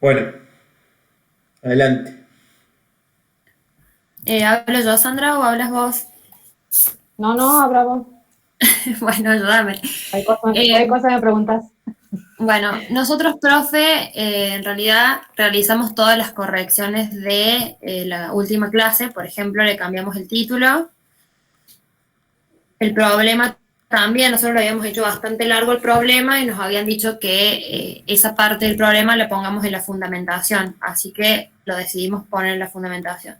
Bueno, adelante. ¿Hablo yo, Sandra, o hablas vos? No, no, bravo. Bueno, ayúdame. Cualquier Eh, cosa me preguntas. bueno, nosotros, profe, en realidad realizamos todas las correcciones de la última clase. Por ejemplo, le cambiamos el título. El problema también, nosotros lo habíamos hecho bastante largo el problema y nos habían dicho que esa parte del problema la pongamos en la fundamentación. Así que lo decidimos poner en la fundamentación.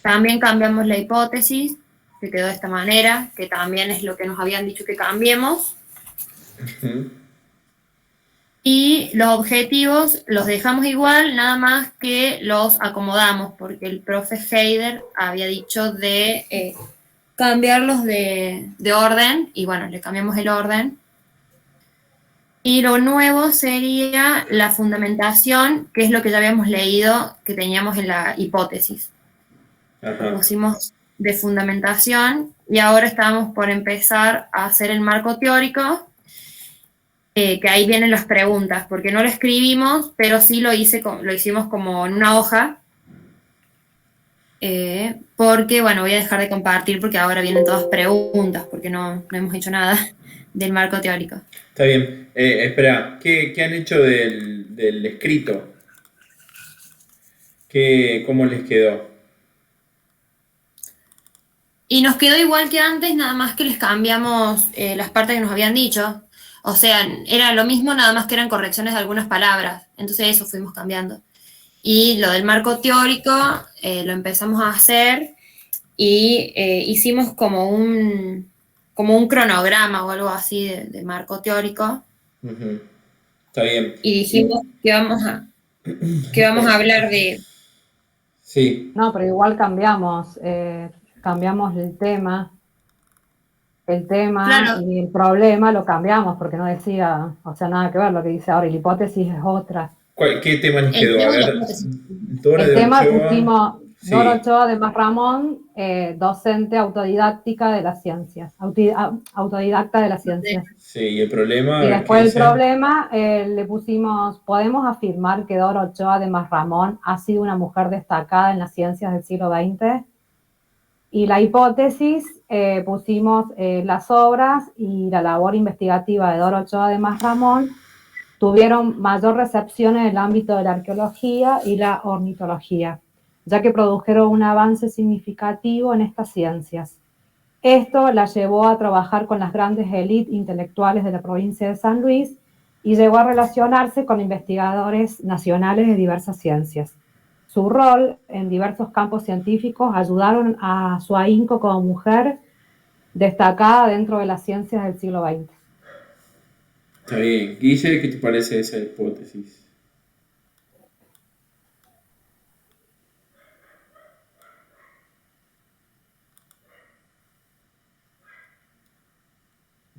También cambiamos la hipótesis, que quedó de esta manera, que también es lo que nos habían dicho que cambiemos. Ujú. Y los objetivos los dejamos igual, nada más que los acomodamos, porque el profe Heider había dicho de cambiarlos de orden, y bueno, le cambiamos el orden. Y lo nuevo sería la fundamentación, que es lo que ya habíamos leído que teníamos en la hipótesis. Lo Ajá. pusimos de fundamentación y ahora estamos por empezar a hacer el marco teórico, que ahí vienen las preguntas, porque no lo escribimos, pero sí lo hicimos como en una hoja, porque, bueno, voy a dejar de compartir porque ahora vienen todas preguntas, porque no hemos hecho nada del marco teórico. Está bien. Espera, ¿qué han hecho del escrito? ¿Cómo les quedó? Y nos quedó igual que antes, nada más que les cambiamos las partes que nos habían dicho. O sea, era lo mismo, nada más que eran correcciones de algunas palabras. Entonces eso fuimos cambiando. Y lo del marco teórico lo empezamos a hacer y hicimos como un cronograma o algo así de marco teórico Ujú. Está bien. y Y, dijimos que vamos a hablar de... sí, No, pero igual cambiamos el tema Claro, y el problema lo cambiamos porque no decía, o sea, nada que ver lo que dice ahora y la hipótesis es otra. ¿qué tema les el quedó? A tema de la ver, hipótesis. Dora El de tema Ochoa. pusimos Dora Sí, Ochoa de Más Ramón, docente autodidáctica de las ciencias, autodidacta de las ciencias. sí. ¿Y el problema? Y A ver qué después el dice. problema le pusimos, podemos afirmar que Dora Ochoa de Masramón ha sido una mujer destacada en las ciencias del siglo XX. Y la hipótesis pusimos las obras y la labor investigativa de Dora Ochoa de Masramón tuvieron mayor recepción en el ámbito de la arqueología y la ornitología, ya que produjeron un avance significativo en estas ciencias. Esto la llevó a trabajar con las grandes élites intelectuales de la provincia de San Luis y llegó a relacionarse con investigadores nacionales de diversas ciencias. Su rol en diversos campos científicos ayudaron a su ahínco como mujer destacada dentro de las ciencias del siglo XX. Está bien. Guille, ¿qué te parece esa hipótesis?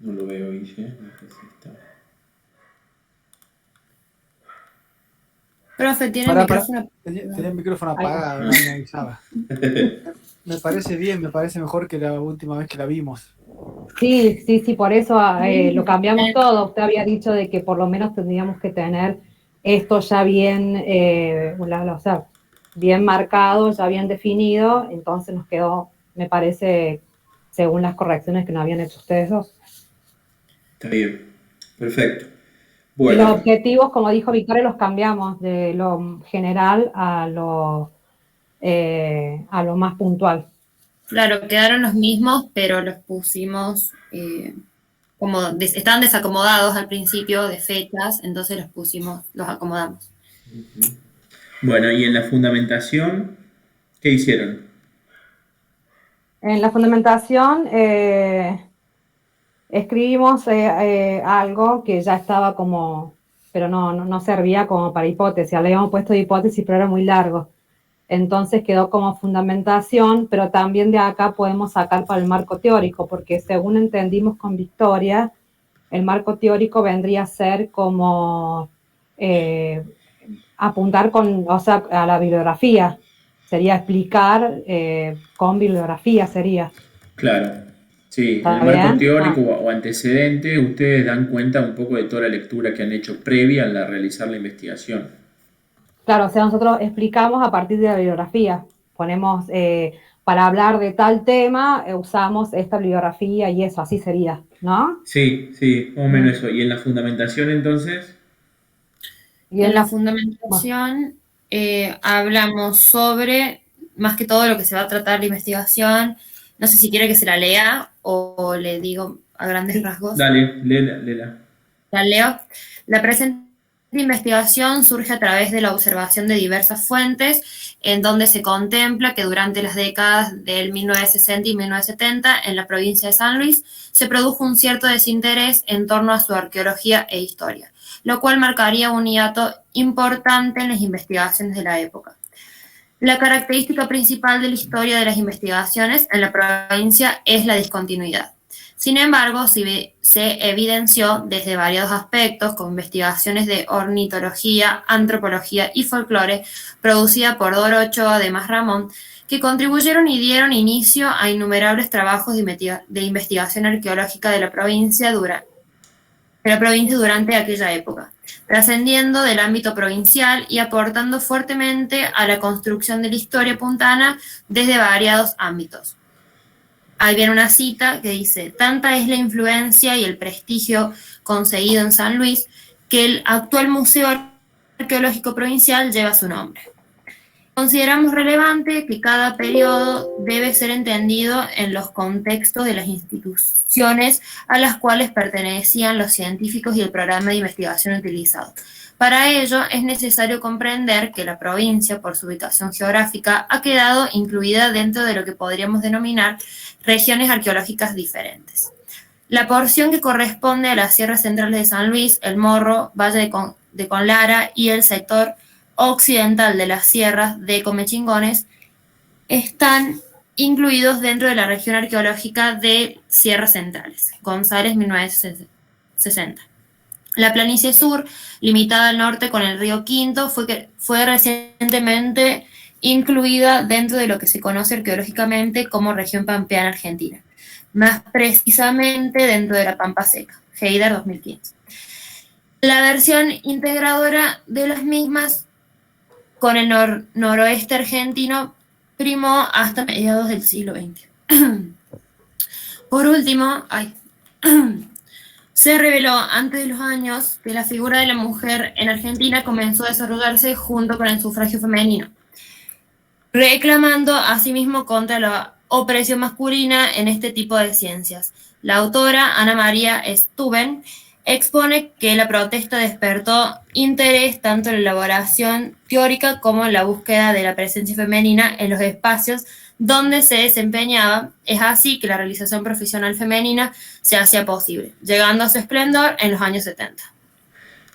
No lo veo, Guille. No sé si está. Profe, tiene el Pará. micrófono Tenía apagado. el micrófono Ahí va. apagado, nadie me avisaba. Me parece bien, me parece mejor que la última vez que la vimos. Sí, sí, sí, por eso lo cambiamos todo. Usted había dicho de que por lo menos tendríamos que tener esto ya bien, o sea, bien marcado, ya bien definido. Entonces nos quedó, me parece, según las correcciones que nos habían hecho ustedes dos. Está bien. Perfecto. Y los Bueno, objetivos, como dijo Victoria, los cambiamos de lo general a lo más puntual. Claro, quedaron los mismos, pero los pusimos estaban desacomodados al principio de fechas, entonces los pusimos, los acomodamos. bueno, y en la fundamentación, ¿qué hicieron? En la fundamentación, escribimos algo que ya estaba como, pero no servía como para hipótesis. Le habíamos puesto de hipótesis, pero era muy largo. Entonces quedó como fundamentación, pero también de acá podemos sacar para el marco teórico, porque según entendimos con Victoria, el marco teórico vendría a ser como eh, apuntar con, o sea, a la bibliografía. Sería explicar con bibliografía, sería. Claro, sí, en el ¿Está marco bien? teórico Ah, o antecedente, ustedes dan cuenta un poco de toda la lectura que han hecho previa a realizar la investigación. Claro, o sea, nosotros explicamos a partir de la bibliografía. Ponemos, para hablar de tal tema, usamos esta bibliografía y eso, así sería, ¿no? Sí, sí, más o menos eso. ¿Y en la fundamentación entonces? Y En la bueno, fundamentación hablamos sobre, más que todo, lo que se va a tratar la investigación. No sé si quiere que se la lea o le digo a grandes rasgos. Dale, léela, léela. La leo. La presente investigación surge a través de la observación de diversas fuentes, en donde se contempla que durante las décadas del 1960 y 1970, en la provincia de San Luis, se produjo un cierto desinterés en torno a su arqueología e historia, lo cual marcaría un hiato importante en las investigaciones de la época. La característica principal de la historia de las investigaciones en la provincia es la discontinuidad. Sin embargo, se evidenció desde varios aspectos, como investigaciones de ornitología, antropología y folclore, producida por Doro Ochoa de Masramón, que contribuyeron y dieron inicio a innumerables trabajos de investigación arqueológica de la provincia durante aquella época, trascendiendo del ámbito provincial y aportando fuertemente a la construcción de la historia puntana desde variados ámbitos. Ahí viene una cita que dice: tanta es la influencia y el prestigio conseguido en San Luis que el actual Museo Arqueológico Provincial lleva su nombre. Consideramos relevante que cada periodo debe ser entendido en los contextos de las instituciones a las cuales pertenecían los científicos y el programa de investigación utilizado. Para ello es necesario comprender que la provincia, por su ubicación geográfica, ha quedado incluida dentro de lo que podríamos denominar regiones arqueológicas diferentes. La porción que corresponde a las sierras centrales de San Luis, el Morro, Valle de Conlara y el sector occidental de las sierras de Comechingones están incluidos dentro de la región arqueológica de Sierras Centrales, González, 1960. La planicie sur, limitada al norte con el río Quinto, fue recientemente incluida dentro de lo que se conoce arqueológicamente como región pampeana argentina, más precisamente dentro de la Pampa Seca, Heider 2015. La versión integradora de las mismas con el noroeste argentino primó hasta mediados del siglo XX. Por último, se reveló antes de los años que la figura de la mujer en Argentina comenzó a desarrollarse junto con el sufragio femenino, reclamando asimismo contra la opresión masculina en este tipo de ciencias. La autora Ana María Stuben expone que la protesta despertó interés tanto en la elaboración teórica como en la búsqueda de la presencia femenina en los espacios donde se desempeñaba. Es así que la realización profesional femenina se hacía posible, llegando a su esplendor en los años 70.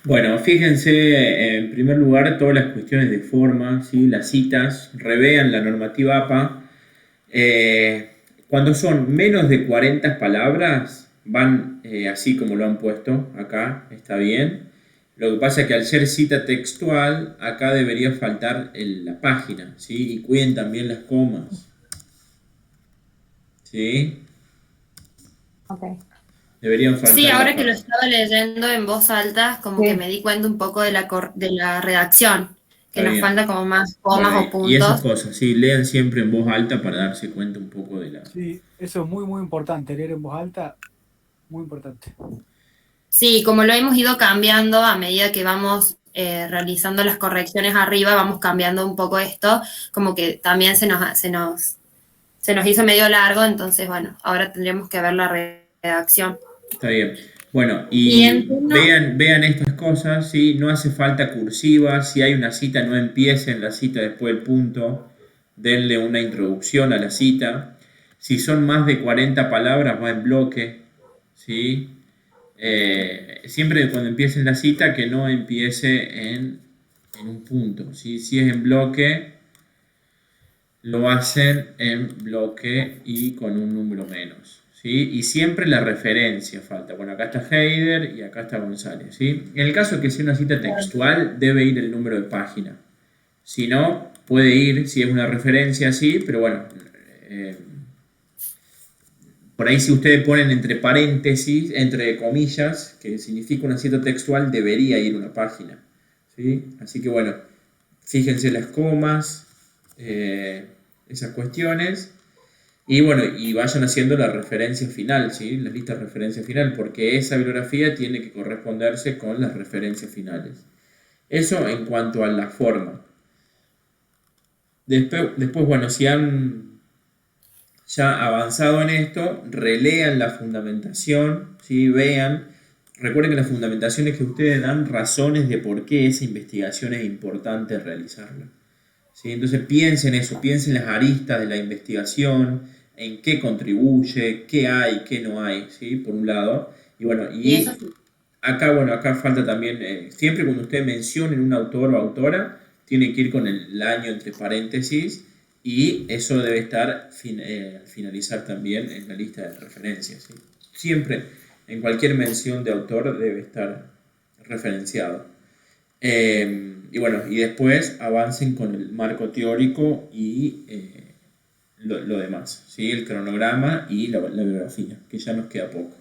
Bueno, fíjense, en primer lugar, todas las cuestiones de forma, ¿sí? Las citas, revean la normativa APA. Cuando son menos de 40 palabras, van así como lo han puesto acá, está bien. Lo que pasa es que al ser cita textual, acá debería faltar la página, ¿sí? Y cuiden también las comas, ¿sí? ok. Deberían faltar. Sí, ahora que lo página. estaba leyendo en voz alta, como Sí. que me di cuenta un poco de la redacción, que Está nos bien. falta como más comas Bueno, o puntos. y esas cosas, sí, lean siempre en voz alta para darse cuenta un poco de la... Sí, eso es muy, muy importante, leer en voz alta, muy importante. Sí, como lo hemos ido cambiando a medida que vamos realizando las correcciones arriba, vamos cambiando un poco esto, como que también se nos hizo medio largo, entonces bueno, ahora tendríamos que ver la redacción. Está bien. Bueno, Y y entiendo- vean estas cosas, ¿sí? No hace falta cursiva, si hay una cita, no empiecen la cita después del punto, denle una introducción a la cita. Si son más de 40 palabras, va en bloque, ¿sí? Siempre cuando empiecen la cita, que no empiece en un punto, ¿sí? Si es en bloque, lo hacen en bloque y con un número menos, ¿sí? Y siempre la referencia falta. Bueno, acá está Heider y acá está González, ¿sí? En el caso de que sea una cita textual, debe ir el número de página. Si no, puede ir, si es una referencia, sí, pero bueno, por ahí si ustedes ponen entre paréntesis, entre comillas, que significa una cita textual, debería ir una página, ¿sí? Así que bueno, Fíjense las comas, esas cuestiones. Y bueno, y vayan haciendo la referencia final, ¿sí? La lista de referencia final, porque esa bibliografía tiene que corresponderse con las referencias finales. Eso en cuanto a la forma. Después, bueno, si han ya avanzado en esto, relean la fundamentación, ¿sí? Vean. Recuerden que la fundamentación es que ustedes dan razones de por qué esa investigación es importante realizarla. ¿Sí? Entonces piensen eso, piensen las aristas de la investigación, en qué contribuye, qué hay, qué no hay, ¿sí? Por un lado. Y bueno, Y eso, acá falta también, siempre cuando ustedes mencionen un autor o autora, tiene que ir con el año entre paréntesis y eso debe estar al finalizar también en la lista de referencias, ¿sí? Siempre, en cualquier mención de autor debe estar referenciado. Y bueno, y después avancen con el marco teórico y lo demás, ¿sí? El cronograma y la bibliografía, que ya nos queda poco.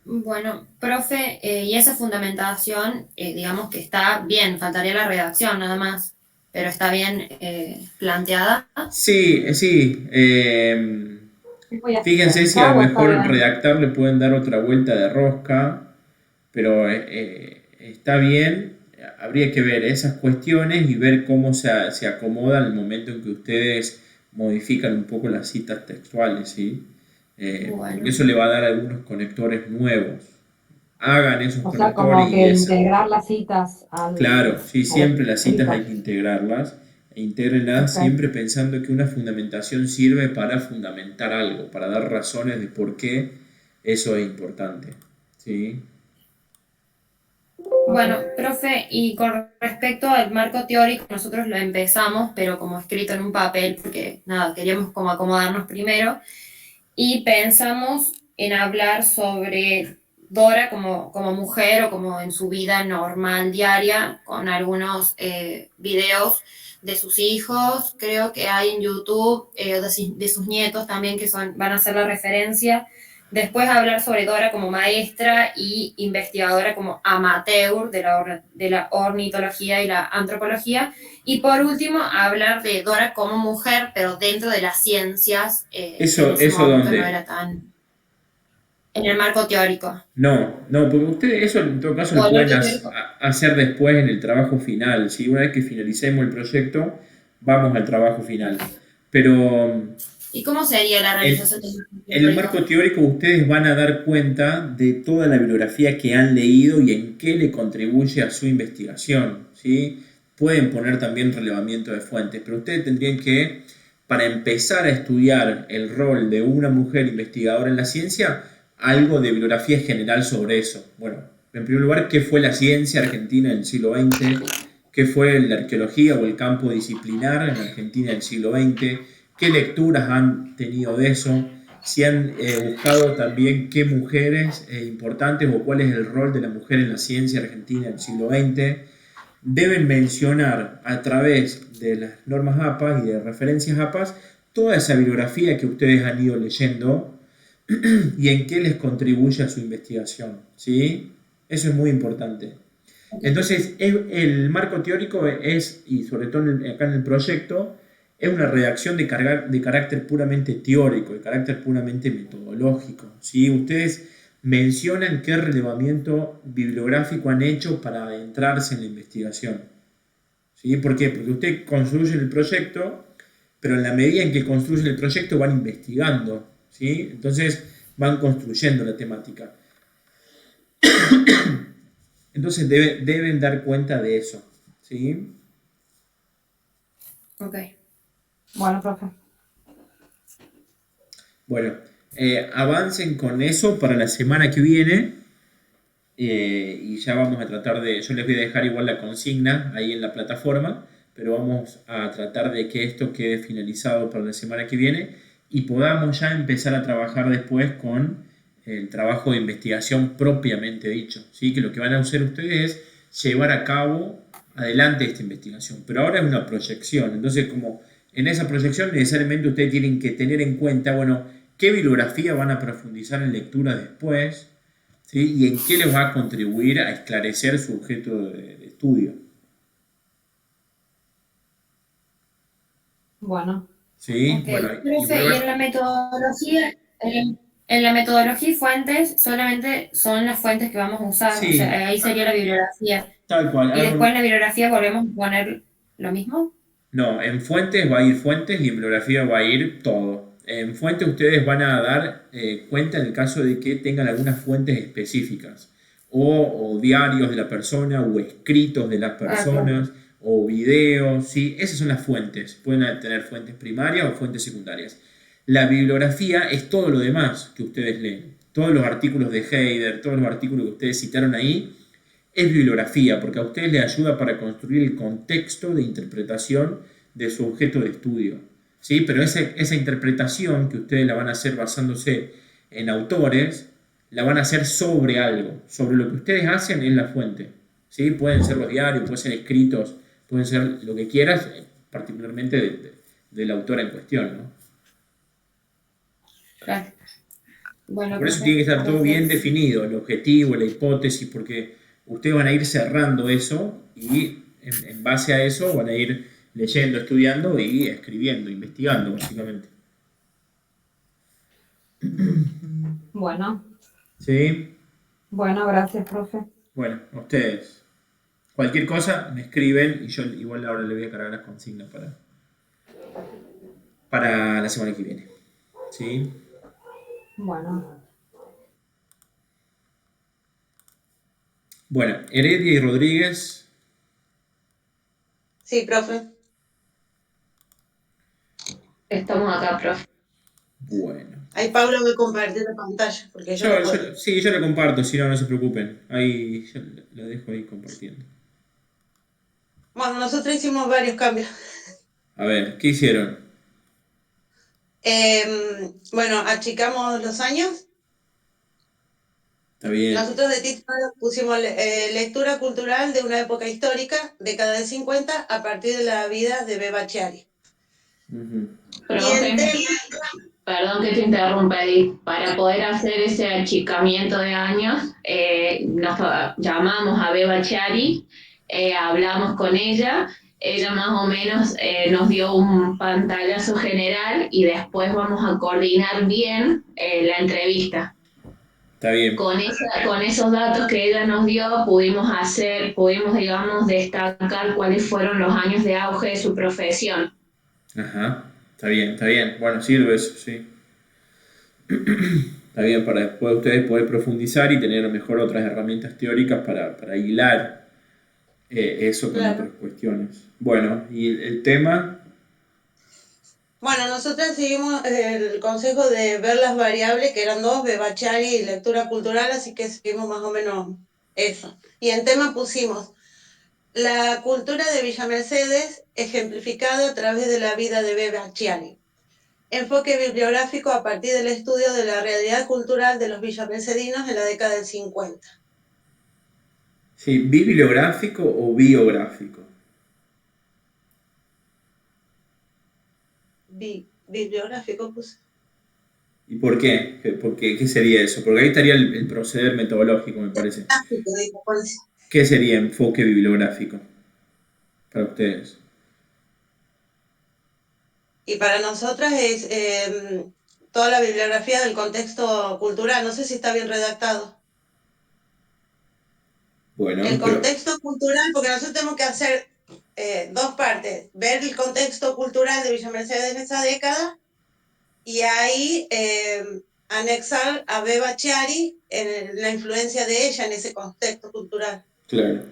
bueno, profe, y esa fundamentación, digamos que está bien, faltaría la redacción nada más, pero está bien planteada. Sí, sí. Muy Fíjense si a extensa lo o está mejor en bien. redactar le pueden dar otra vuelta de rosca, pero está bien. Habría que ver esas cuestiones y ver cómo se acomoda en el momento en que ustedes modifican un poco las citas textuales, ¿sí? Porque Bueno, eso le va a dar algunos conectores nuevos. Hagan esos O sea, conectores como y que esa. integrar las citas Claro, sí, al siempre las citas hay escrito. que integrarlas e intégrenlas Ok. siempre pensando que una fundamentación sirve para fundamentar algo, para dar razones de por qué eso es importante, ¿sí? bueno, Ok. profe, y con respecto al marco teórico, nosotros lo empezamos, pero como escrito en un papel, porque nada, queríamos como acomodarnos primero, y pensamos en hablar sobre Dora como mujer o como en su vida normal diaria, con algunos videos de sus hijos, creo que hay en YouTube, de sus nietos también que van a ser la referencia. Después hablar sobre Dora como maestra y investigadora como amateur de la ornitología y la antropología. Y por último, hablar de Dora como mujer, pero dentro de las ciencias, que en ese Eso momento no dónde. era tan en el marco teórico. No, porque ustedes eso en todo caso O lo el pueden marco teórico. hacer después en el trabajo final, ¿sí? Una vez que finalicemos el proyecto, vamos al trabajo final. Pero ¿Y cómo sería la En, realización del marco en el marco teórico? teórico ustedes van a dar cuenta de toda la bibliografía que han leído y en qué le contribuye a su investigación, ¿sí? Pueden poner también relevamiento de fuentes, pero ustedes tendrían que, para empezar a estudiar el rol de una mujer investigadora en la ciencia, algo de bibliografía general sobre eso. Bueno, en primer lugar, ¿qué fue la ciencia argentina en el siglo XX? ¿Qué fue la arqueología o el campo disciplinar en Argentina en el siglo XX? ¿Qué lecturas han tenido de eso? Si han buscado también qué mujeres importantes o cuál es el rol de la mujer en la ciencia argentina del siglo XX. Deben mencionar a través de las normas APA y de referencias APA toda esa bibliografía que ustedes han ido leyendo y en qué les contribuye a su investigación, ¿sí? Eso es muy importante. Entonces, el marco teórico es, y sobre todo acá en el proyecto, es una redacción de carácter puramente teórico, de carácter puramente metodológico, ¿sí? Ustedes mencionan qué relevamiento bibliográfico han hecho para adentrarse en la investigación, ¿sí? ¿Por qué? Porque ustedes construyen el proyecto, pero en la medida en que construyen el proyecto van investigando, ¿sí? Entonces van construyendo la temática. Entonces deben dar cuenta de eso, ¿sí? Ok. Bueno, profe. Bueno, avancen con eso para la semana que viene y ya vamos a tratar de, yo les voy a dejar igual la consigna ahí en la plataforma, pero vamos a tratar de que esto quede finalizado para la semana que viene y podamos ya empezar a trabajar después con el trabajo de investigación propiamente dicho, ¿sí? Que lo que van a hacer ustedes es llevar a cabo adelante esta investigación, pero ahora es una proyección, entonces como en esa proyección necesariamente ustedes tienen que tener en cuenta, bueno, qué bibliografía van a profundizar en lectura después, ¿sí? Y en qué les va a contribuir a esclarecer su objeto de estudio. Bueno, ¿Sí? Ok, Bueno, y profe, y en la metodología, en la metodología y fuentes, solamente son las fuentes que vamos a usar, o sí, sea, ahí sería la bibliografía. tal cual. Y después en la bibliografía volvemos a poner lo mismo. No, en fuentes va a ir fuentes y en bibliografía va a ir todo. En fuentes ustedes van a dar cuenta en el caso de que tengan algunas fuentes específicas, o diarios de la persona, o escritos de las Ah, claro. personas, o videos, ¿sí? Esas son las fuentes. Pueden tener fuentes primarias o fuentes secundarias. La bibliografía es todo lo demás que ustedes leen. Todos los artículos de Heider, todos los artículos que ustedes citaron ahí, es bibliografía, porque a ustedes les ayuda para construir el contexto de interpretación de su objeto de estudio. ¿Sí? Pero esa interpretación que ustedes la van a hacer basándose en autores, la van a hacer sobre algo, sobre lo que ustedes hacen en la fuente. ¿Sí? Pueden ser los diarios, pueden ser escritos, pueden ser lo que quieras, particularmente del autor en cuestión, ¿no? Claro. Bueno, Por eso profe, tiene que estar todo bien gracias. definido, el objetivo, la hipótesis, porque ustedes van a ir cerrando eso y en base a eso van a ir leyendo, estudiando y escribiendo, investigando, básicamente. bueno, ¿Sí? bueno, gracias, profe. Bueno, a ustedes. Cualquier cosa me escriben y yo igual ahora le voy a cargar las consignas para la semana que viene. ¿Sí? Bueno, Bueno, Heredia y Rodríguez. Sí, profe. Estamos acá, profe. Bueno. Ahí Pablo me compartió la pantalla porque yo no puedo. Sí, yo le comparto, si no, no se preocupen. Ahí yo la dejo ahí compartiendo. Bueno, nosotros hicimos varios cambios. A ver, ¿qué hicieron? Bueno, achicamos los años. Está bien. Nosotros de título pusimos lectura cultural de una época histórica, década del 50, a partir de la vida de Beba Chiari. Ujú. Y en Profe, perdón que te interrumpa, Edith. Para poder hacer ese achicamiento de años, nos llamamos a Beba Chiari, hablamos con ella más o menos nos dio un pantallazo general y después vamos a coordinar bien la entrevista. Está bien. Con esos datos que ella nos dio, pudimos, digamos, destacar cuáles fueron los años de auge de su profesión. Ajá. Está bien, está bien. Bueno, sirve eso, sí. Está bien para después ustedes poder profundizar y tener mejor otras herramientas teóricas para hilar eso con claro. otras cuestiones. Bueno, y el tema. Bueno, nosotros seguimos el consejo de ver las variables, que eran dos, Beba Chiari y lectura cultural, así que seguimos más o menos eso. Y en tema pusimos la cultura de Villa Mercedes, ejemplificada a través de la vida de Beba Chiari. Enfoque bibliográfico a partir del estudio de la realidad cultural de los villamercedinos en la década del 50. Sí, ¿bibliográfico o biográfico? Bibliográfico, pues. ¿Y por qué? ¿Qué sería eso? Porque ahí estaría el proceder metodológico, me parece. ¿Qué sería enfoque bibliográfico para ustedes? Y para nosotras es toda la bibliografía del contexto cultural. No sé si está bien redactado. Bueno, El pero contexto cultural, porque nosotros tenemos que hacer dos partes. Ver el contexto cultural de Villa Mercedes en esa década y ahí anexar a Beba Chiari en la influencia de ella en ese contexto cultural. claro.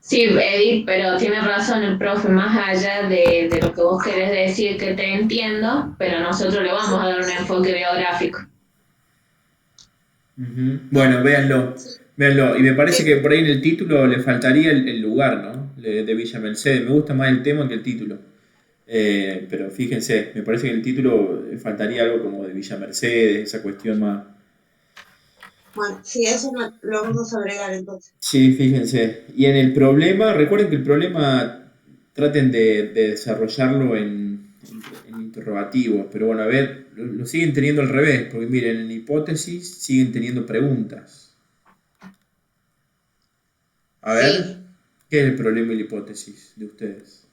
Sí, Edith, pero tiene razón el profe, más allá de lo que vos querés decir, que te entiendo, pero nosotros le vamos a dar un enfoque biográfico. Ujú. Bueno, véanlo, véanlo. Y me parece que por ahí en el título le faltaría el lugar, ¿no? De Villa Mercedes. Me gusta más el tema que el título. Pero fíjense, me parece que en el título faltaría algo como de Villa Mercedes, esa cuestión más. Bueno, sí, eso lo vamos a agregar entonces. Sí, fíjense. Y en el problema, recuerden que el problema traten de desarrollarlo en interrogativos, pero bueno, a ver, lo siguen teniendo al revés, porque miren, en hipótesis siguen teniendo preguntas. A ver, Sí. ¿qué es el problema y la hipótesis de ustedes?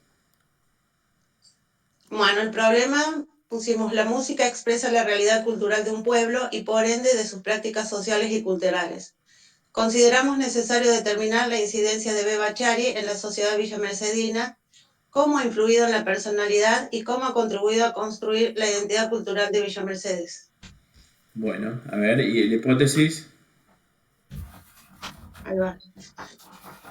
Bueno, el problema, pusimos la música expresa la realidad cultural de un pueblo y por ende de sus prácticas sociales y culturales. Consideramos necesario determinar la incidencia de Beba Chari en la sociedad villamercedina, cómo ha influido en la personalidad y cómo ha contribuido a construir la identidad cultural de Villa Mercedes. Bueno, a ver, ¿y la hipótesis? Ahí va.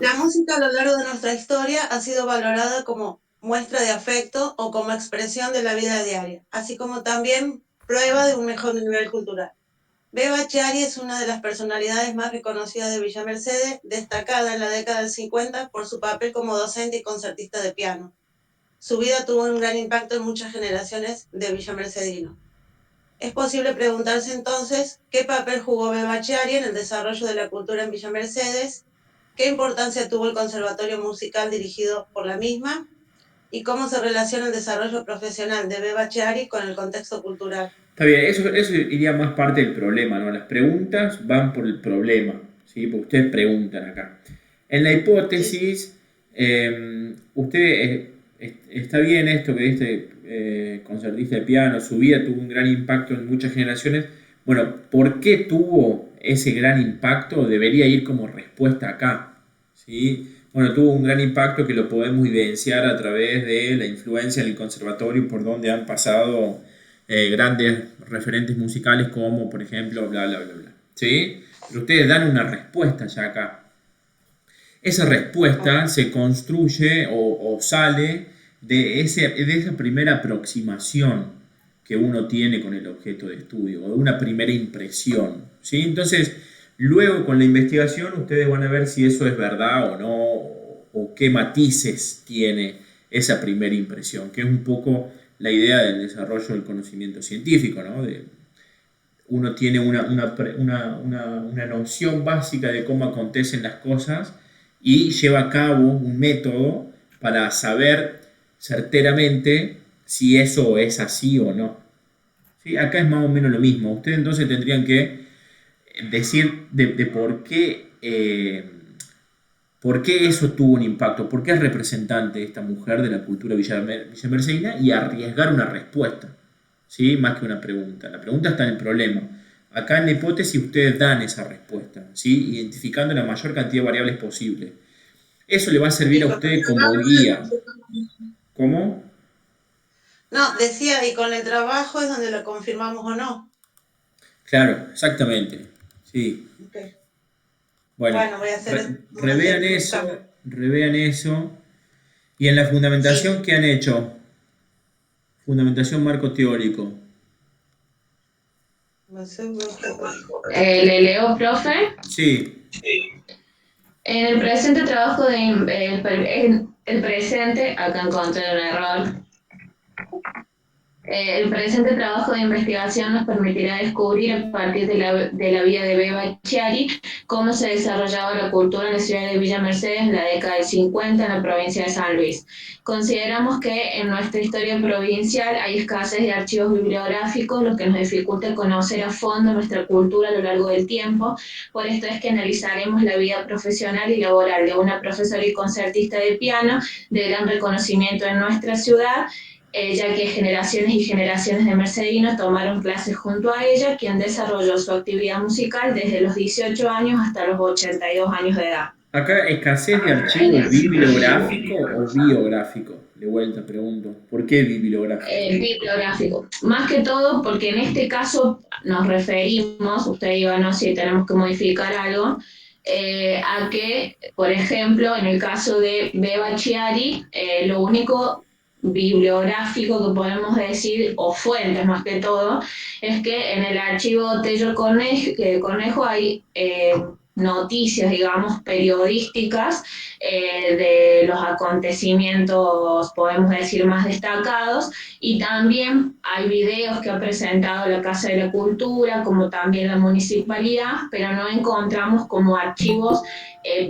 La música a lo largo de nuestra historia ha sido valorada como muestra de afecto o como expresión de la vida diaria, así como también prueba de un mejor nivel cultural. Beba Chiari es una de las personalidades más reconocidas de Villa Mercedes, destacada en la década del 50 por su papel como docente y concertista de piano. Su vida tuvo un gran impacto en muchas generaciones de villamercedinos. Es posible preguntarse entonces qué papel jugó Beba Chiari en el desarrollo de la cultura en Villa Mercedes, qué importancia tuvo el conservatorio musical dirigido por la misma y cómo se relaciona el desarrollo profesional de Beba Chiari con el contexto cultural. Está bien, eso iría más parte del problema, ¿no? Las preguntas van por el problema, ¿sí? Porque ustedes preguntan acá. En la hipótesis, usted está bien esto que dice concertista de piano, su vida tuvo un gran impacto en muchas generaciones. Bueno, ¿por qué tuvo ese gran impacto? Debería ir como respuesta acá, ¿sí? Bueno, tuvo un gran impacto que lo podemos evidenciar a través de la influencia en el conservatorio por donde han pasado grandes referentes musicales como, por ejemplo, bla, bla, bla, bla. ¿Sí? Pero ustedes dan una respuesta ya acá. Esa respuesta se construye o sale de esa primera aproximación que uno tiene con el objeto de estudio, o de una primera impresión. ¿Sí? Entonces, luego con la investigación ustedes van a ver si eso es verdad o no, o qué matices tiene esa primera impresión, que es un poco la idea del desarrollo del conocimiento científico, ¿no? Uno tiene una noción básica de cómo acontecen las cosas y lleva a cabo un método para saber certeramente si eso es así o no. ¿Sí? Acá es más o menos lo mismo. Ustedes entonces tendrían que decir de por qué eso tuvo un impacto, por qué es representante esta mujer de la cultura villamercedina y arriesgar una respuesta, ¿sí? Más que una pregunta. La pregunta está en el problema. Acá en la hipótesis ustedes dan esa respuesta, ¿sí? Identificando la mayor cantidad de variables posible. Eso le va a servir a usted como guía. ¿Cómo? No, decía, y con el trabajo es donde lo confirmamos o no. Claro, exactamente. Sí. Okay. Bueno, Voy a hacer revean eso. Y en la fundamentación, sí. ¿Qué han hecho? Fundamentación marco teórico. ¿Le leo, profe? Sí. En el presente trabajo el presente, acá encontré un error. El presente trabajo de investigación nos permitirá descubrir a partir de la vida de Beba Chiari cómo se desarrollaba la cultura en la ciudad de Villa Mercedes en la década del 50 en la provincia de San Luis. Consideramos que en nuestra historia provincial hay escasez de archivos bibliográficos, lo que nos dificulta conocer a fondo nuestra cultura a lo largo del tiempo. Por esto es que analizaremos la vida profesional y laboral de una profesora y concertista de piano de gran reconocimiento en nuestra ciudad, ya que generaciones y generaciones de mercedinos tomaron clases junto a ella, quien desarrolló su actividad musical desde los 18 años hasta los 82 años de edad. Acá, escasez de archivo bibliográfico o biográfico. De vuelta pregunto, ¿por qué bibliográfico? Bibliográfico. Más que todo porque en este caso nos referimos, usted iba, no sé si tenemos que modificar algo, a que, por ejemplo, en el caso de Beba Chiari, lo único bibliográfico que podemos decir, o fuentes más que todo, es que en el archivo Tello Cornejo hay noticias, digamos, periodísticas de los acontecimientos, podemos decir, más destacados, y también hay videos que ha presentado la Casa de la Cultura, como también la municipalidad, pero no encontramos como archivos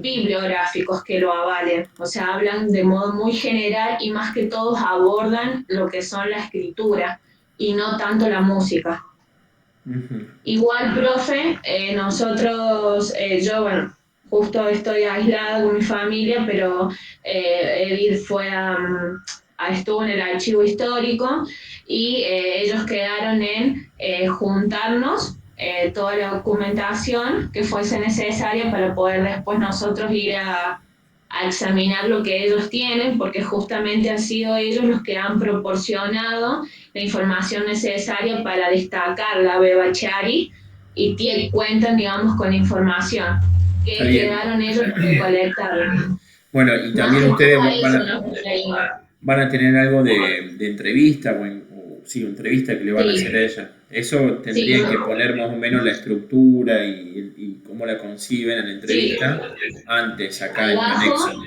bibliográficos que lo avalen. O sea, hablan de modo muy general y más que todos abordan lo que son la escritura y no tanto la música. Igual, profe, nosotros, yo, bueno, justo estoy aislada con mi familia, pero Edith fue estuvo en el archivo histórico y ellos quedaron en juntarnos toda la documentación que fuese necesaria para poder después nosotros ir a examinar lo que ellos tienen, porque justamente han sido ellos los que han proporcionado la información necesaria para destacar la Beba Chari y cuentan, digamos, con información que Está bien. quedaron ellos recolectados. Bueno, y Más también que ustedes todo van eso, a, ¿no? van a tener algo de entrevista, sí, entrevista que le van a hacer a Sí, ella. Eso sí, tendrían que poner más o menos la estructura y cómo la conciben en la sí. entrevista antes, acá en el Abajo, anexo.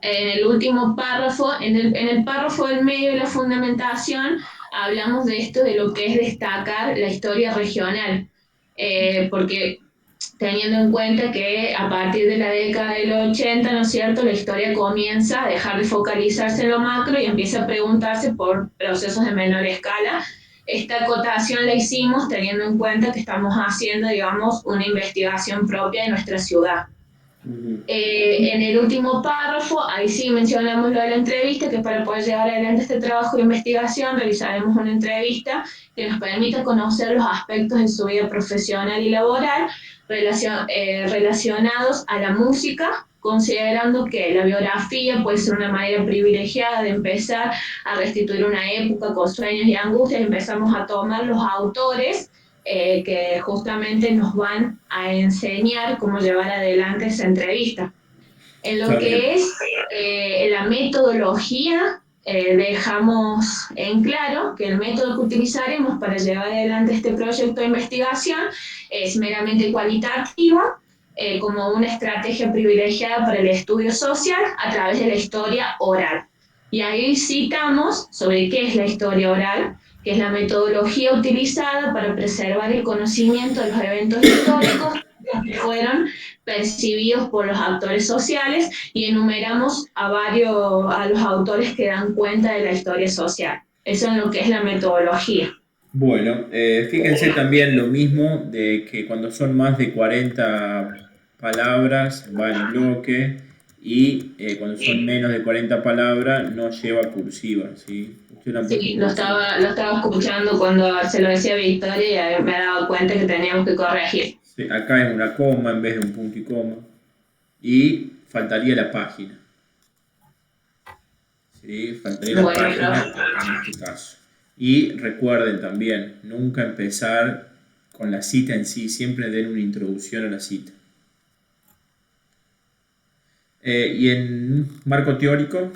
en el último párrafo, en el párrafo del medio de la fundamentación, hablamos de esto, de lo que es destacar la historia regional, porque teniendo en cuenta que a partir de la década del 80, ¿no es cierto?, la historia comienza a dejar de focalizarse en lo macro y empieza a preguntarse por procesos de menor escala. Esta acotación la hicimos teniendo en cuenta que estamos haciendo, digamos, una investigación propia de nuestra ciudad. Ujú. En el último párrafo, ahí sí mencionamos lo de la entrevista, que para poder llevar adelante este trabajo de investigación realizaremos una entrevista que nos permita conocer los aspectos de su vida profesional y laboral relacionados a la música, considerando que la biografía puede ser una manera privilegiada de empezar a restituir una época con sueños y angustias, y empezamos a tomar los autores que justamente nos van a enseñar cómo llevar adelante esa entrevista. En lo Está que bien. es la metodología, dejamos en claro que el método que utilizaremos para llevar adelante este proyecto de investigación es meramente cualitativo, como una estrategia privilegiada para el estudio social a través de la historia oral. Y ahí citamos sobre qué es la historia oral, que es la metodología utilizada para preservar el conocimiento de los eventos históricos que fueron percibidos por los actores sociales, y enumeramos a los autores que dan cuenta de la historia social. Eso es lo que es la metodología. Bueno, fíjense también lo mismo de que cuando son más de 40 palabras va en bloque y cuando son menos de 40 palabras no lleva cursiva, ¿sí? Ustedes lo han puesto Sí, cursiva. lo estaba escuchando cuando se lo decía a Victoria y me he dado cuenta que teníamos que corregir. Sí, acá es una coma en vez de un punto y coma. Y faltaría la página. ¿Sí? Faltaría la Bueno, página en este caso. Y recuerden también, nunca empezar con la cita en sí, siempre den una introducción a la cita. Y en marco teórico,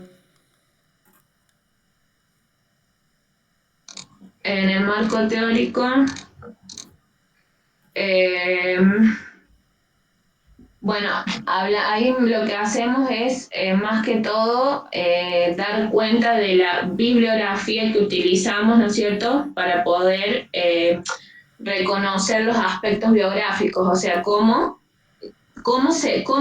en el marco teórico, eh, bueno, ahí lo que hacemos es más que todo dar cuenta de la bibliografía que utilizamos, ¿no es cierto?, para poder reconocer los aspectos biográficos, o sea, cómo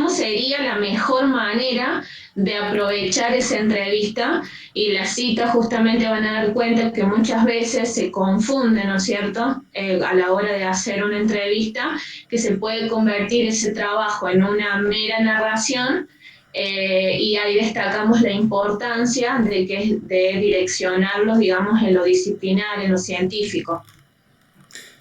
sería la mejor manera de aprovechar esa entrevista, y las citas justamente van a dar cuenta que muchas veces se confunden, ¿no es cierto?, a la hora de hacer una entrevista, que se puede convertir ese trabajo en una mera narración, y ahí destacamos la importancia de direccionarlos, digamos, en lo disciplinar, en lo científico.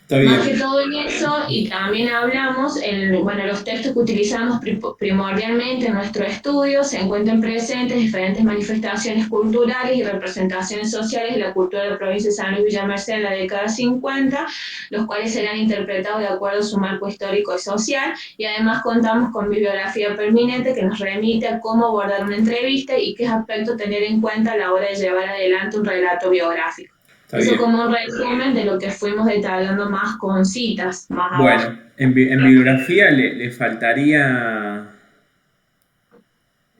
está Más que bien. todo en eso, y también hablamos, bueno, los textos que utilizamos primordialmente en nuestro estudio se encuentran presentes diferentes manifestaciones culturales y representaciones sociales de la cultura de la provincia de San Luis Villa Merced en la década 50, los cuales serán interpretados de acuerdo a su marco histórico y social, y además contamos con bibliografía permanente que nos remite a cómo abordar una entrevista y qué aspectos tener en cuenta a la hora de llevar adelante un relato biográfico. Está Eso bien. como un resumen de lo que fuimos detallando más con citas más abajo. Bueno, en bibliografía le faltaría.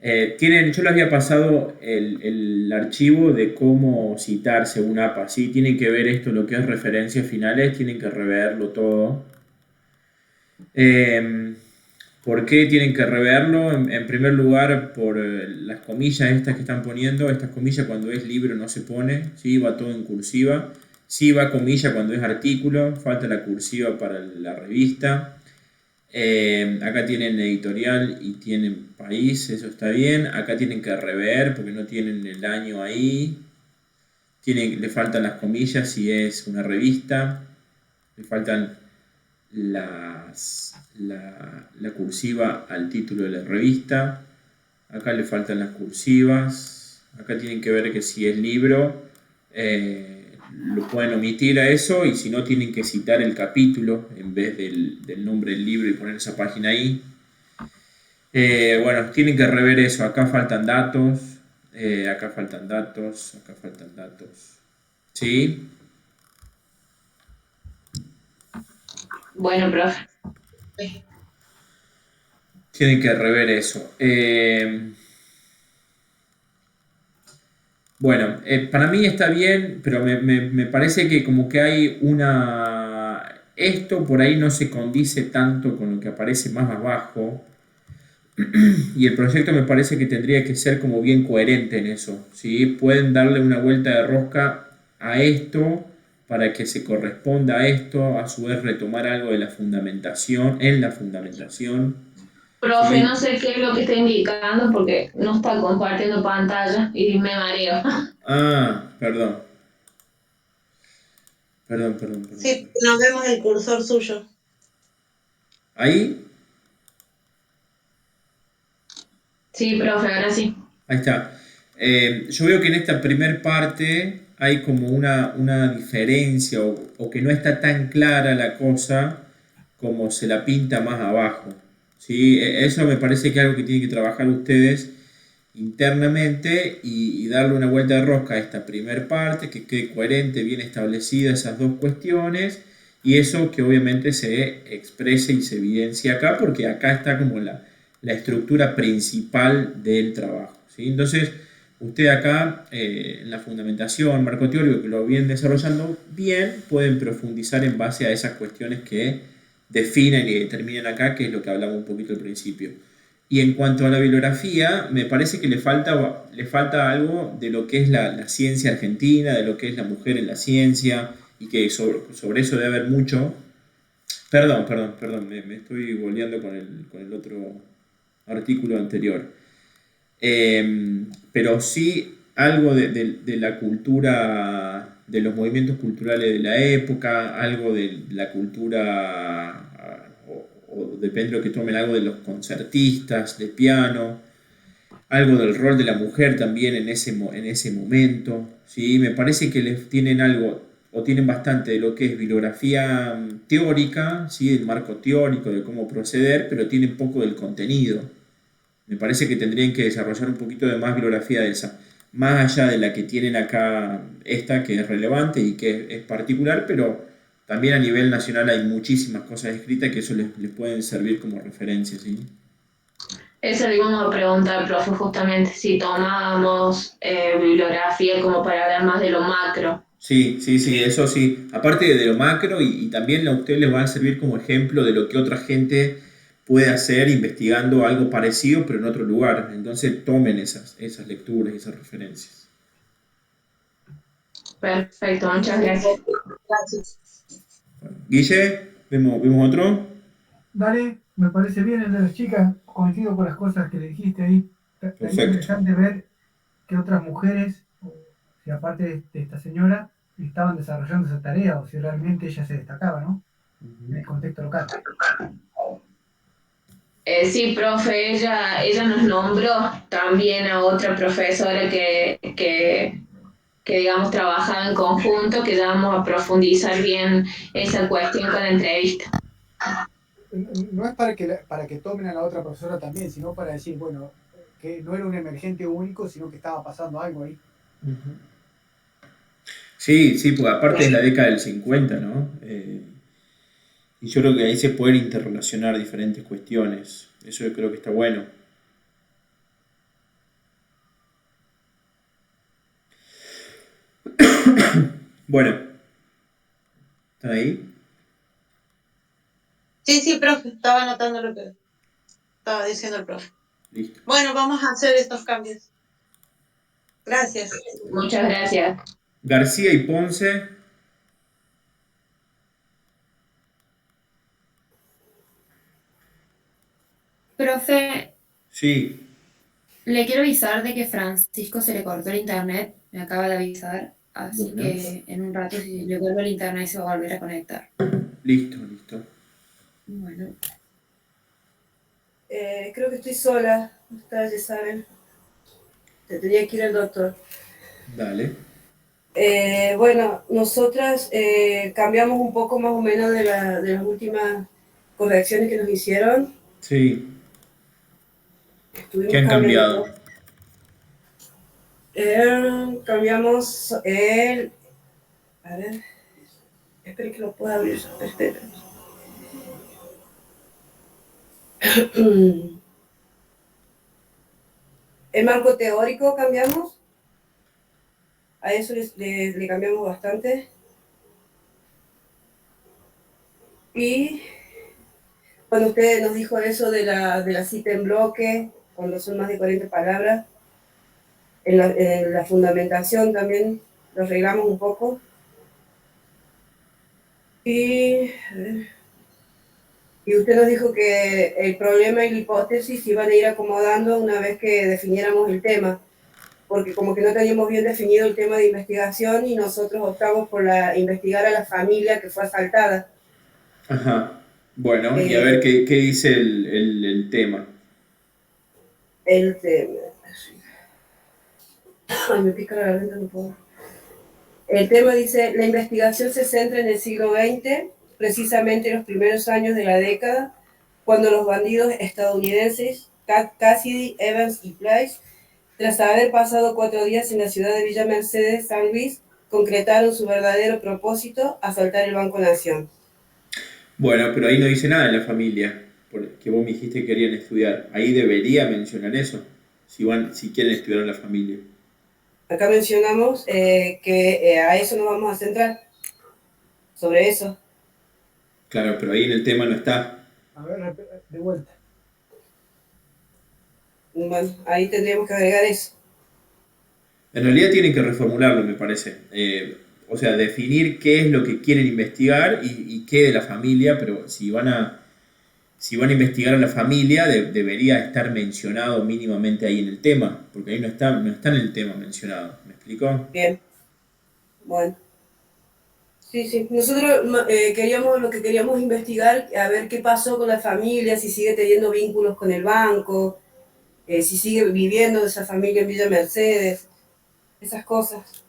Yo les había pasado el archivo de cómo citar según APA, ¿sí? Tienen que ver esto, lo que es referencias finales, tienen que reverlo todo. ¿Por qué tienen que reverlo? En primer lugar, por las comillas estas que están poniendo. Estas comillas cuando es libro no se pone, ¿sí? Va todo en cursiva. Sí va comilla cuando es artículo, falta la cursiva para la revista. Acá tienen editorial y tienen país, eso está bien. Acá tienen que rever porque no tienen el año ahí. Le faltan las comillas si es una revista. Le faltan la cursiva al título de la revista. Acá le faltan las cursivas. Acá tienen que ver que si es libro, lo pueden omitir a eso, y si no, tienen que citar el capítulo en vez del nombre del libro y poner esa página ahí. Bueno, tienen que rever eso. Acá faltan datos. Acá faltan datos. Acá faltan datos. ¿Sí? Bueno, profe. Tienen que rever eso. Bueno, para mí está bien, pero me parece que como que hay una... Esto por ahí no se condice tanto con lo que aparece más abajo, y el proyecto me parece que tendría que ser como bien coherente en eso, ¿sí? Pueden darle una vuelta de rosca a esto para que se corresponda a esto, a su vez retomar algo de la fundamentación, en la fundamentación. Profe, Sí. no sé qué es lo que está indicando porque no está compartiendo pantalla y me mareo. Ah, perdón. Perdón. Sí, nos vemos el cursor suyo. Ahí, Sí, profe, ahora sí. ahí está. Yo veo que en esta primer parte hay como una diferencia, o que no está tan clara la cosa como se la pinta más abajo. ¿Sí? Eso me parece que es algo que tienen que trabajar ustedes internamente, y darle una vuelta de rosca a esta primer parte, que quede coherente, bien establecida esas dos cuestiones, y eso que obviamente se exprese y se evidencia acá, porque acá está como la estructura principal del trabajo. ¿Sí? Entonces, usted acá, en la fundamentación, marco teórico, que lo vienen desarrollando bien, pueden profundizar en base a esas cuestiones que definen y determinan acá, que es lo que hablamos un poquito al principio. Y en cuanto a la bibliografía, me parece que le falta algo de lo que es la ciencia argentina, de lo que es la mujer en la ciencia, y que sobre eso debe haber mucho. Perdón, me estoy volviendo con el otro artículo anterior. Pero sí algo de la cultura, de los movimientos culturales de la época, algo de la cultura, o depende de lo que tomen, algo de los concertistas de piano, algo del rol de la mujer también en ese momento. ¿Sí? Me parece que les tienen algo, o tienen bastante de lo que es bibliografía teórica, ¿sí? El marco teórico de cómo proceder, pero tienen poco del contenido. Me parece que tendrían que desarrollar un poquito de más bibliografía de esa, más allá de la que tienen acá, esta que es relevante y que es particular, pero también a nivel nacional hay muchísimas cosas escritas que eso les pueden servir como referencia, ¿sí? Eso le íbamos a preguntar, profe, justamente si tomábamos bibliografía como para hablar más de lo macro. Sí, eso sí. Aparte de lo macro, y también a ustedes les va a servir como ejemplo de lo que otra gente puede hacer investigando algo parecido, pero en otro lugar. Entonces tomen esas lecturas y esas referencias. Perfecto, muchas gracias. Gracias. Bueno, Guille, ¿vemos otro? Dale, me parece bien el de las chicas, coincido con las cosas que le dijiste ahí. Estaría Perfecto. interesante ver que otras mujeres, o si aparte de esta señora, estaban desarrollando esa tarea o si realmente ella se destacaba, ¿no? En el contexto local. Sí, profe, ella nos nombró también a otra profesora que digamos, trabajaba en conjunto, que ya vamos a profundizar bien esa cuestión con la entrevista. No es para que tomen a la otra profesora también, sino para decir, bueno, que no era un emergente único, sino que estaba pasando algo ahí. Sí, porque aparte es la década del 50, ¿no? Y yo creo que ahí se pueden interrelacionar diferentes cuestiones. Eso yo creo que está bueno. Bueno, ¿están ahí? Sí, profe, estaba anotando lo que estaba diciendo el profe. Listo. Bueno, vamos a hacer estos cambios. Gracias. Muchas gracias. García y Ponce. Profe, Sí, le quiero avisar de que Francisco se le cortó el internet, me acaba de avisar, así bueno, que en un rato si le vuelve el internet se va a volver a conectar. listo, listo. Bueno, Creo que estoy sola. ¿Cómo estás, Isabel? Te tenía que ir al doctor. Dale. Bueno, nosotras cambiamos un poco más o menos de las últimas correcciones que nos hicieron. Sí, ¿qué Estuvimos han cambiando un poco. cambiado? Cambiamos el... A ver, esperen que lo pueda abrir. Esperen. El marco teórico cambiamos. A eso le cambiamos bastante. Y cuando usted nos dijo eso de la cita en bloque, cuando son más de 40 palabras, en la fundamentación también lo arreglamos un poco. Y, y usted nos dijo que el problema y la hipótesis iban a ir acomodando una vez que definiéramos el tema, porque como que no teníamos bien definido el tema de investigación y nosotros optamos por investigar a la familia que fue asaltada. Ajá. Bueno, y a ver Eh, qué dice el tema. el tema... Ay, me pica la garganta, no puedo. El tema dice, la investigación se centra en el siglo XX, precisamente en los primeros años de la década, cuando los bandidos estadounidenses Cassidy, Evans y Price, tras haber pasado 4 días en la ciudad de Villa Mercedes, San Luis, concretaron su verdadero propósito, asaltar el Banco Nación. Bueno, pero ahí no dice nada de la familia, porque vos me dijiste que querían estudiar. Ahí debería mencionar eso, si quieren estudiar en la familia. Acá mencionamos que a eso nos vamos a centrar, sobre eso. Claro, pero ahí en el tema no está. A ver, de vuelta. Bueno, ahí tendríamos que agregar eso. En realidad tienen que reformularlo, me parece. O sea, definir qué es lo que quieren investigar y qué de la familia, pero si van a investigar a la familia, debería estar mencionado mínimamente ahí en el tema, porque ahí no está en el tema mencionado. ¿Me explico? Bien, bueno. Sí, sí. Nosotros lo que queríamos investigar, a ver qué pasó con la familia, si sigue teniendo vínculos con el banco, si sigue viviendo esa familia en Villa Mercedes, esas cosas.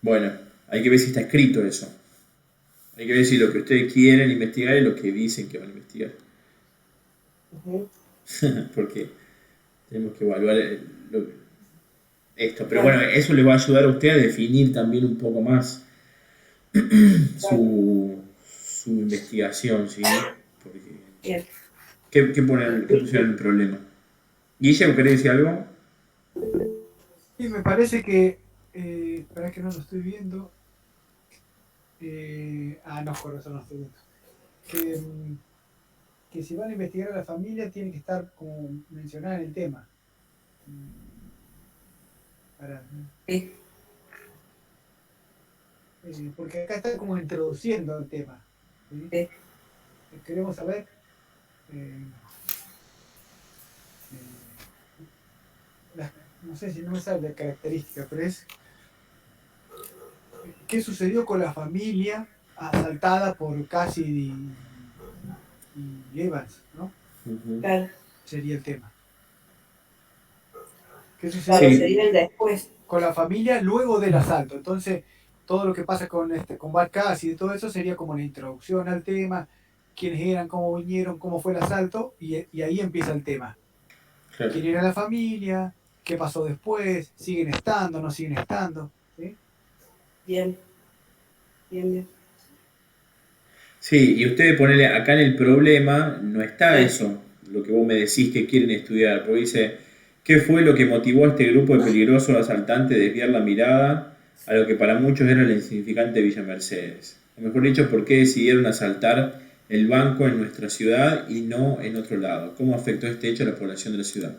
Bueno, hay que ver si está escrito eso. Hay que ver si lo que ustedes quieren investigar es lo que dicen que van a investigar. Uh-huh. Porque tenemos que evaluar esto. Pero Claro, bueno, eso les va a ayudar a usted a definir también un poco más claro. su investigación, ¿sí? Porque, Bien. ¿qué pusieron el problema? Guille, ¿querés decir algo? Y me parece que, para que no lo estoy viendo, no, por eso no estoy viendo. Que si van a investigar a la familia, tiene que estar como mencionada en el tema. Para, Sí. porque acá está como introduciendo el tema. ¿Sí? Sí. Queremos saber eh, no sé si no me sale la característica, pero es qué sucedió con la familia asaltada por Cassidy y Evans, ¿no? Uh-huh. Claro, Sería el tema. ¿Qué claro, sucedió sería el después. con la familia luego del asalto? Entonces, todo lo que pasa con Bart Cassidy y todo eso sería como la introducción al tema, quiénes eran, cómo vinieron, cómo fue el asalto, y ahí empieza el tema. Claro. ¿Quién era la familia? ¿Qué pasó después? ¿Siguen estando? ¿No siguen estando? ¿Sí? Bien, bien, bien. Sí, y ustedes ponele acá en el problema, no está Sí. eso, lo que vos me decís que quieren estudiar, porque dice, ¿qué fue lo que motivó a este grupo de peligrosos asaltantes a desviar la mirada a lo que para muchos era la insignificante Villa Mercedes? O mejor dicho, ¿por qué decidieron asaltar el banco en nuestra ciudad y no en otro lado? ¿Cómo afectó este hecho a la población de la ciudad?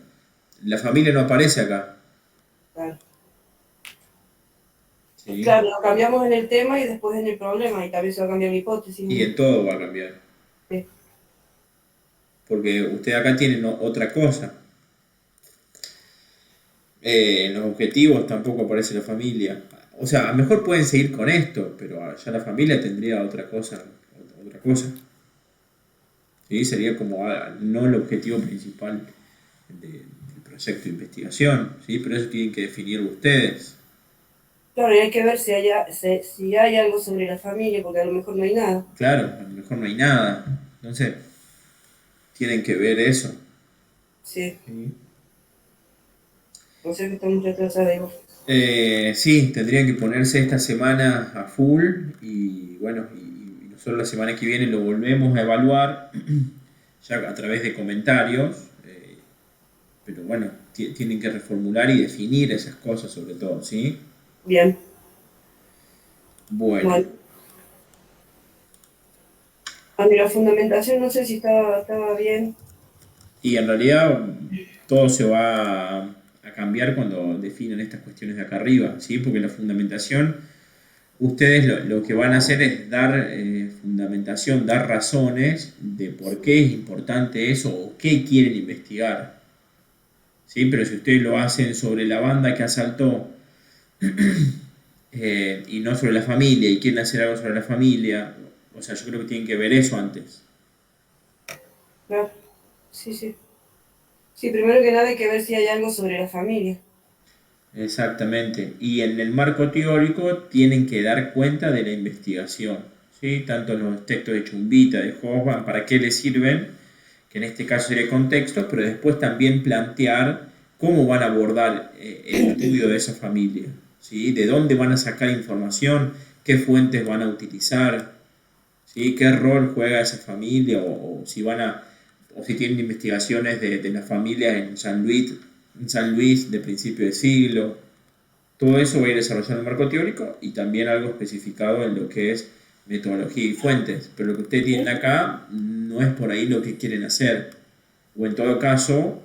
La familia no aparece acá. Claro. ¿Sí? Claro, lo cambiamos en el tema y después en el problema, y también se va a cambiar la hipótesis. Y en todo va a cambiar. Sí. porque usted acá tiene otra cosa. En los objetivos tampoco aparece la familia. O sea, a lo mejor pueden seguir con esto, pero ya la familia tendría otra cosa. Otra cosa. ¿Sí? Sería como no el objetivo principal del proyecto de investigación, ¿sí? Pero eso tienen que definirlo ustedes. Claro, y hay que ver si hay algo sobre la familia, porque a lo mejor no hay nada. Claro, a lo mejor no hay nada. Entonces, tienen que ver eso. Sí, ¿Sí? o sea que estamos retrasados. Sí, tendrían que ponerse esta semana a full y bueno, y nosotros la semana que viene lo volvemos a evaluar ya a través de comentarios, pero bueno, tienen que reformular y definir esas cosas sobre todo, ¿sí? Bien. Bueno, Bueno, y la fundamentación no sé si estaba bien. y en realidad todo se va a cambiar cuando definan estas cuestiones de acá arriba, ¿sí? Porque la fundamentación, ustedes lo que van a hacer es dar fundamentación, dar razones de por qué es importante eso o qué quieren investigar, ¿sí? Pero si ustedes lo hacen sobre la banda que asaltó y no sobre la familia y quieren hacer algo sobre la familia, o sea, yo creo que tienen que ver eso antes. Claro. Sí, sí. Sí, primero que nada hay que ver si hay algo sobre la familia. Exactamente. Y en el marco teórico tienen que dar cuenta de la investigación, ¿sí? Tanto los textos de Chumbita, de Hoffman, para qué les sirven, que en este caso sería contexto, pero después también plantear cómo van a abordar el estudio de esa familia, ¿sí? De dónde van a sacar información, qué fuentes van a utilizar, ¿sí? Qué rol juega esa familia o si van a o si tienen investigaciones de las familias en San Luis de principio de siglo. Todo eso va a ir desarrollando el marco teórico y también algo especificado en lo que es metodología y fuentes. Pero lo que ustedes tienen acá no es por ahí lo que quieren hacer. O en todo caso,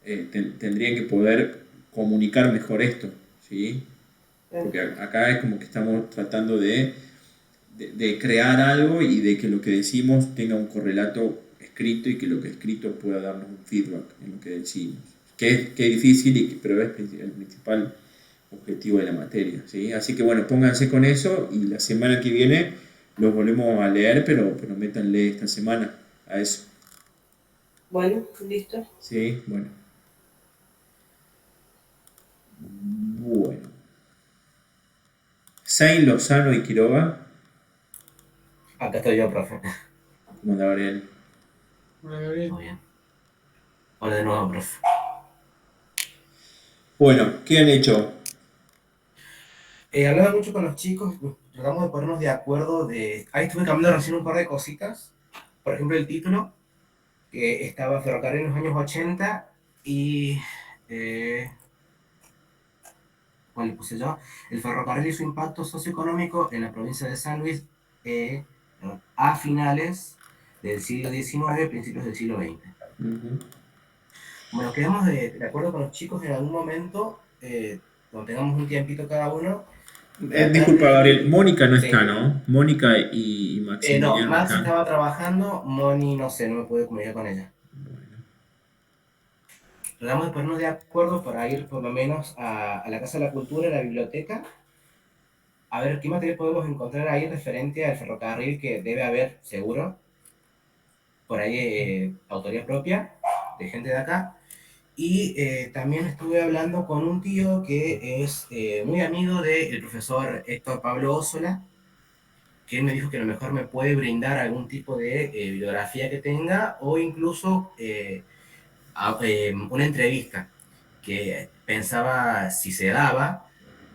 tendrían que poder comunicar mejor esto, ¿sí? Porque acá es como que estamos tratando de crear algo y de que lo que decimos tenga un correlato escrito y que lo que escrito pueda darnos un feedback en lo que decimos. Que es difícil, pero es el principal objetivo de la materia, ¿sí? Así que bueno, pónganse con eso y la semana que viene los volvemos a leer, pero métanle esta semana a eso. Bueno, listo. Sí, bueno. Bueno. Sain, Lozano y Quiroga. Acá estoy yo, profe. ¿Cómo anda, Gabriel? Hola, Gabriel. Muy bien. Hola de nuevo, profe. Bueno, ¿qué han hecho? Hablaba mucho con los chicos, tratamos de ponernos de acuerdo Ahí estuve cambiando recién un par de cositas. Por ejemplo, el título, que estaba Ferrocarril en los años 80 y... ¿cuál le puse yo? El ferrocarril y su impacto socioeconómico en la provincia de San Luis a finales del siglo XIX, principios del siglo XX. Uh-huh. Bueno, quedamos de acuerdo con los chicos en algún momento, cuando tengamos un tiempito cada uno. Disculpa, Gabriel, Mónica no Sí. está, ¿no? Mónica y Maximiliano No, Max están. estaba trabajando, Moni no sé, no me pude comunicar con ella. Bueno. Tratamos de ponernos de acuerdo para ir por lo menos a la Casa de la Cultura, a la biblioteca, a ver qué material podemos encontrar ahí referente al ferrocarril, que debe haber, seguro, por ahí autoría propia de gente de acá. Y también estuve hablando con un tío que es muy amigo del profesor Héctor Pablo Ósola, que él me dijo que a lo mejor me puede brindar algún tipo de bibliografía que tenga o incluso una entrevista, que pensaba, si se daba,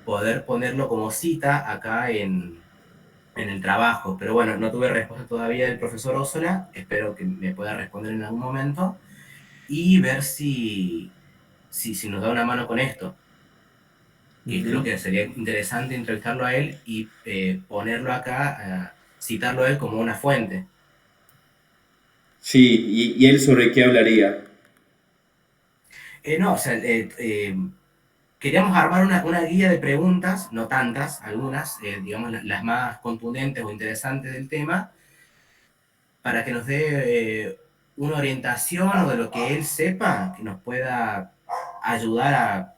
poder ponerlo como cita acá en el trabajo. Pero bueno, no tuve respuesta todavía del profesor Ósola, espero que me pueda responder en algún momento y ver si nos da una mano con esto. Y creo que sería interesante entrevistarlo a él y ponerlo acá, citarlo a él como una fuente. Sí, ¿y él sobre qué hablaría? No, o sea, queríamos armar una guía de preguntas, no tantas, algunas, digamos las más contundentes o interesantes del tema, para que nos dé una orientación o de lo que él sepa que nos pueda ayudar a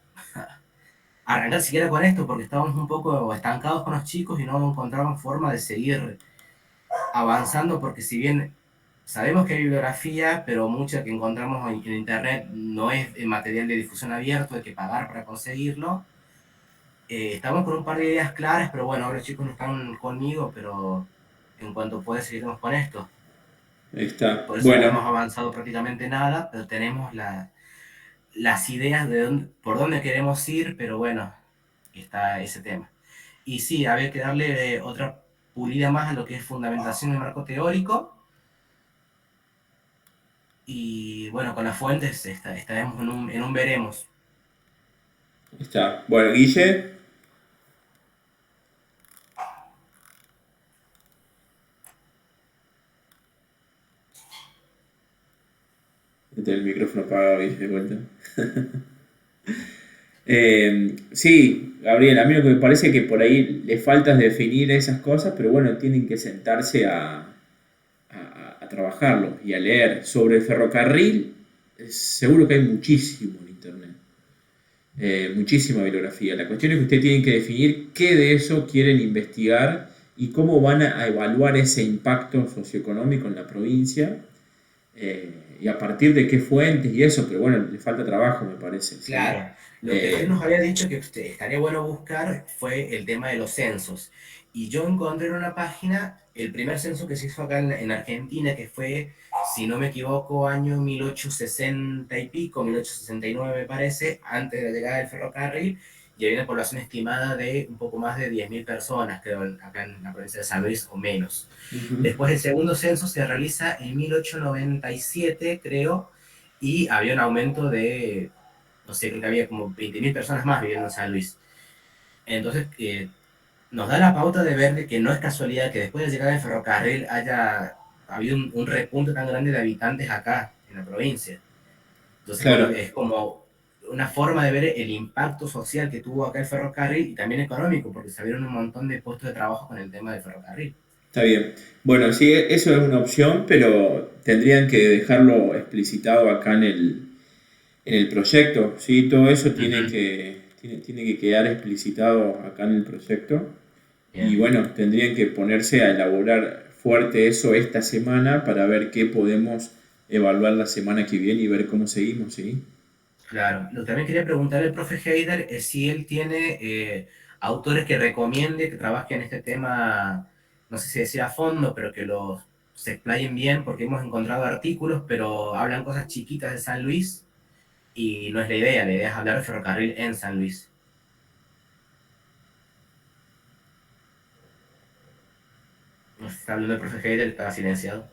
arrancar siquiera con esto, porque estábamos un poco estancados con los chicos y no encontramos forma de seguir avanzando, porque si bien sabemos que hay bibliografía, pero mucha que encontramos en internet no es material de difusión abierto, hay que pagar para conseguirlo. Estamos con un par de ideas claras, pero bueno, ahora los chicos no están conmigo, pero en cuanto pueda seguiremos con esto. Está. Por eso no hemos Bueno, avanzado prácticamente nada, pero tenemos las ideas de por dónde queremos ir, pero bueno, está ese tema. Y sí, había que darle otra pulida más a lo que es fundamentación del marco teórico. Y bueno, con las fuentes estaremos en un veremos. está. Bueno, Guille. Este, el micrófono apagado, Guille, de vuelta. Sí, Gabriel, a mí lo que me parece que por ahí le falta es definir esas cosas, pero bueno, tienen que sentarse a trabajarlo y a leer. Sobre el ferrocarril, seguro que hay muchísimo en internet, muchísima bibliografía. La cuestión es que ustedes tienen que definir qué de eso quieren investigar y cómo van a evaluar ese impacto socioeconómico en la provincia, y a partir de qué fuentes y eso, pero bueno, le falta trabajo, me parece, ¿sí? Claro, lo que él nos había dicho que estaría bueno buscar fue el tema de los censos. Y yo encontré en una página el primer censo que se hizo acá en Argentina, que fue, si no me equivoco, año 1860 y pico, 1869 me parece, antes de la llegada del ferrocarril, y había una población estimada de un poco más de 10.000 personas, creo, acá en la provincia de San Luis o menos. Después el segundo censo se realiza en 1897, creo, y había un aumento de, no sé, creo que había como 20.000 personas más viviendo en San Luis. Entonces, nos da la pauta de ver de que no es casualidad que después de llegar al ferrocarril haya habido un repunte tan grande de habitantes acá, en la provincia. Entonces, bueno, Claro, es como una forma de ver el impacto social que tuvo acá el ferrocarril y también económico, porque se abrieron un montón de puestos de trabajo con el tema del ferrocarril. está bien. Bueno, sí, eso es una opción, pero tendrían que dejarlo explicitado acá en el proyecto, ¿sí? Todo eso Ujú. tiene que quedar explicitado acá en el proyecto. Y Bien. bueno, tendrían que ponerse a elaborar fuerte eso esta semana para ver qué podemos evaluar la semana que viene y ver cómo seguimos, ¿sí? Claro, lo que también quería preguntarle al profe Heider es si él tiene autores que recomiende que trabajen este tema, no sé si decir a fondo, pero que los se explayen bien, porque hemos encontrado artículos, pero hablan cosas chiquitas de San Luis y no es la idea es hablar de ferrocarril en San Luis. No sé si está hablando el profe Heider, estaba silenciado.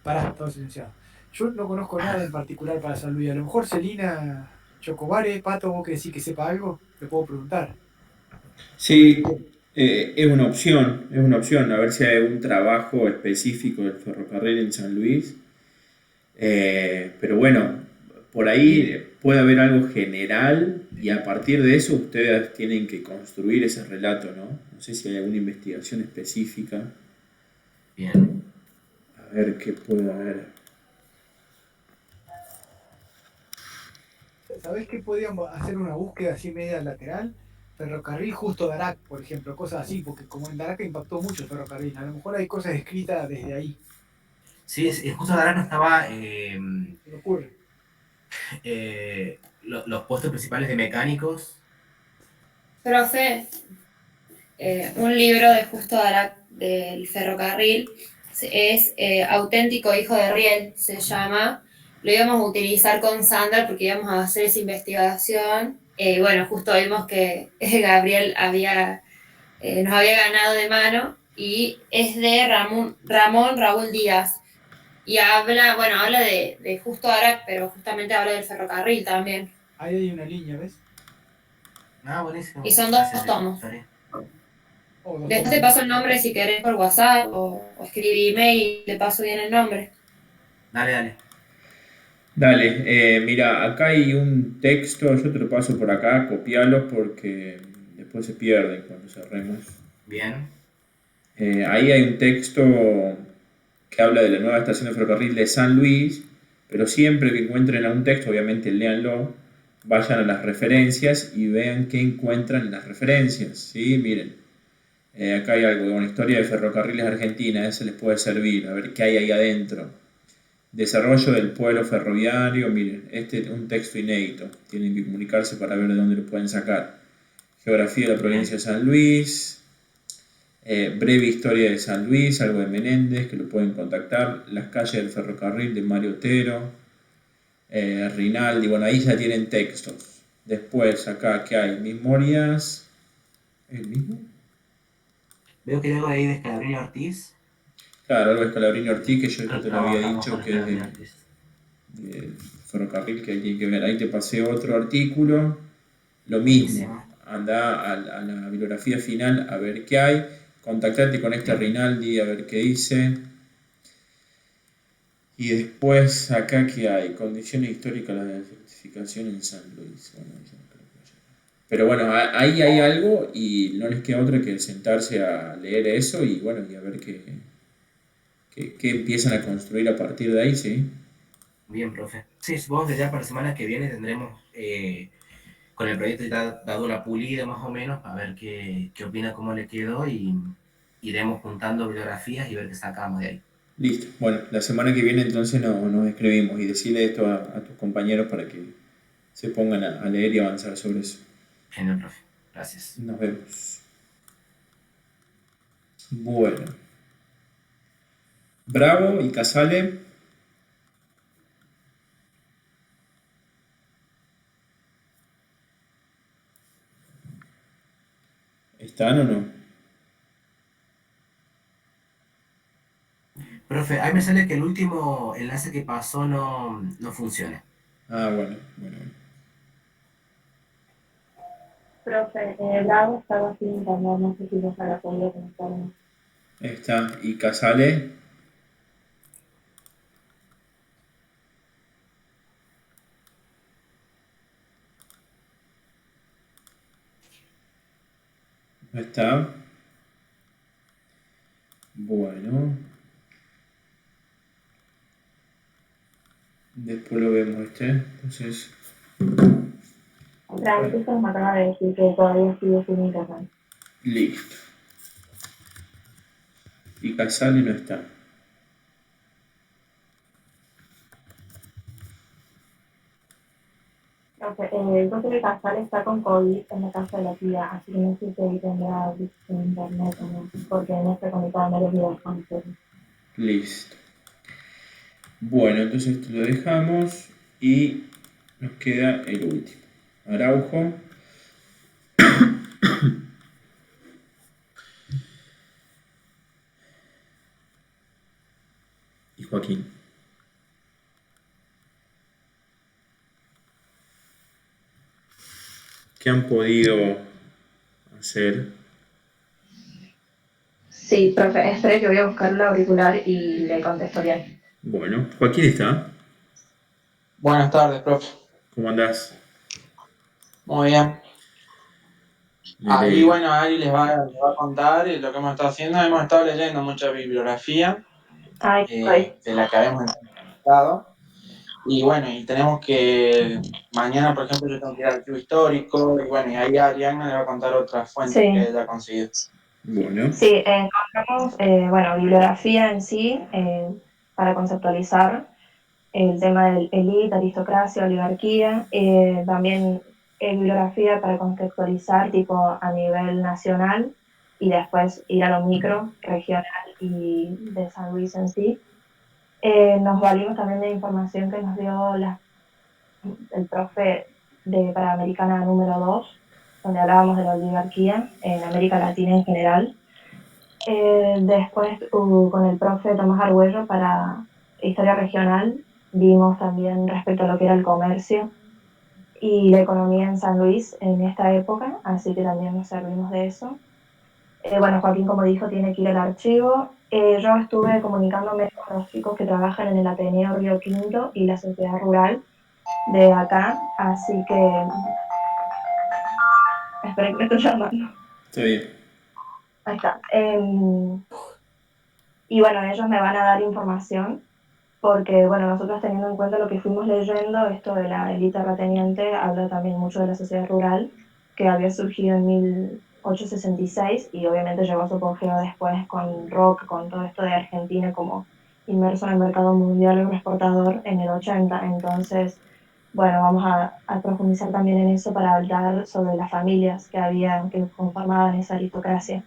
Pará, todo silenciado. Yo no conozco nada en particular para San Luis. A lo mejor Celina Chocobare, Pato, vos que decís que sepa algo, le puedo preguntar. Sobre ese Sí, tema. es una opción, a ver si hay algún trabajo específico del ferrocarril en San Luis. Pero bueno, por Y ahí puede haber algo general y a partir de eso ustedes tienen que construir ese relato, ¿no? No sé si hay alguna investigación específica, Bien. a ver qué puede haber. ¿sabés qué podíamos hacer una búsqueda así media lateral? Ferrocarril justo Darac, por ejemplo, cosas así, porque como en Darac impactó mucho el ferrocarril, a lo mejor hay cosas escritas desde ahí, Sí, justo ahora no estaba se me ocurre. los puestos principales de mecánicos. Profe, un libro de Justo Darac del ferrocarril es Auténtico Hijo de Riel, se llama. Lo íbamos a utilizar con Sandra porque íbamos a hacer esa investigación. Bueno, justo vimos que Gabriel nos había ganado de mano y es de Ramón Raúl Díaz. Y habla de Justo Darac, pero justamente habla del ferrocarril también. Ahí hay una línea, ¿ves? Ah, Y buenísimo. son Gracias, dos tomos. Tarea. O dos Después tomos. te paso el nombre si querés por WhatsApp o escribí email y le paso bien el nombre. Dale, dale. Dale, mira, acá hay un texto, yo te lo paso por acá, copialo porque después se pierden cuando cerremos. Bien. Ahí hay un texto que habla de la nueva estación de ferrocarril de San Luis, pero siempre que encuentren a un texto, obviamente léanlo, vayan a las referencias y vean qué encuentran en las referencias, ¿sí? Miren, acá hay algo, una historia de ferrocarriles Argentina, ese les puede servir, a ver qué hay ahí adentro. Desarrollo del pueblo ferroviario, miren, este es un texto inédito, tienen que comunicarse para ver de dónde lo pueden sacar. Geografía de la provincia de San Luis, breve historia de San Luis, algo de Menéndez, que lo pueden contactar, las calles del ferrocarril de Mario Otero, Rinaldi, bueno, ahí ya tienen textos. Después, acá, ¿qué hay? Memorias, ¿el mismo? Veo que hay algo ahí de Scalabrini Ortiz. Claro, algo de Scalabrini Ortiz, que yo ya te lo había Trabajamos dicho, con que es Scalabrini Ortiz. del ferrocarril, que hay que ver. Ahí te pasé otro artículo, lo mismo, Buenísimo. anda a la bibliografía final a ver qué hay, contactate con este Rinaldi a ver qué dice. Y después, acá que hay, condiciones históricas de la certificación en San Luis. Bueno, yo no creo que haya. Pero bueno, ahí hay algo y no les queda otra que sentarse a leer eso y bueno, y a ver qué empiezan a construir a partir de ahí, ¿sí? Bien, profe. Sí, supongo que ya para la semana que viene tendremos con el proyecto ya dado una pulida más o menos, a ver qué opina, cómo le quedó y iremos juntando bibliografías y ver qué sacamos de ahí. Listo. Bueno, la semana que viene entonces nos escribimos y decirle esto a tus compañeros para que se pongan a leer y avanzar sobre eso. Genial, profe. Gracias. Nos vemos. Bueno. Bravo y Casale. ¿Están o no? Profe, ahí me sale que el último enlace que pasó no funciona. Ah, bueno. Profe, Bravo estaba sin internet, no sé si ya la podía conectar o no. Está. ¿Y Casale? ¿No está? Bueno. Después lo vemos Entonces. Francisco me acaba de decir que todavía sigue sin internet. Listo. Y Casale no está. El profe de Casal está con COVID en la casa de la tía, así que no sé si ahí tendrá internet o no, porque no está conectado en varios días con ustedes. Listo. Bueno, entonces esto lo dejamos y nos queda el último. Araujo. Y Joaquín. ¿Qué han podido hacer? Sí, profe, espere que voy a buscar el auricular y le contesto bien. Bueno, Joaquín está. Buenas tardes, profe. ¿Cómo andás? Muy bien. Me Ahí, alegro. bueno, Ari les va a contar lo que hemos estado haciendo. Hemos estado leyendo mucha bibliografía Ay, de la que habíamos estado. Y bueno, y tenemos que, mañana, por ejemplo, yo tengo que ir al archivo histórico. Y bueno, y ahí Ariana le va a contar otras fuentes que ella ha conseguido. Bueno. Sí, encontramos, bibliografía en sí, para conceptualizar el tema del élite, aristocracia, oligarquía, también bibliografía para contextualizar tipo a nivel nacional y después ir a lo micro, regional y de San Luis en sí. Nos valimos también de información que nos dio el profe de Panamericana número 2, donde hablábamos de la oligarquía en América Latina en general. Después con el profe Tomás Argüello para Historia Regional vimos también respecto a lo que era el comercio y la economía en San Luis en esta época, así que también nos servimos de eso. Bueno, Joaquín, como dijo, tiene que ir al archivo. Yo estuve comunicándome con los chicos que trabajan en el Ateneo Río Quinto y la Sociedad Rural de acá, así que... Esperen que me estoy llamando. Está bien. Ahí está. Y bueno, ellos me van a dar información porque, bueno, nosotros teniendo en cuenta lo que fuimos leyendo, esto de la élite terrateniente habla también mucho de la sociedad rural, que había surgido en 1866 y obviamente llegó a su apogeo después con Rock, con todo esto de Argentina como inmerso en el mercado mundial agroexportador en el 80. Entonces, bueno, vamos a profundizar también en eso para hablar sobre las familias que conformaban esa aristocracia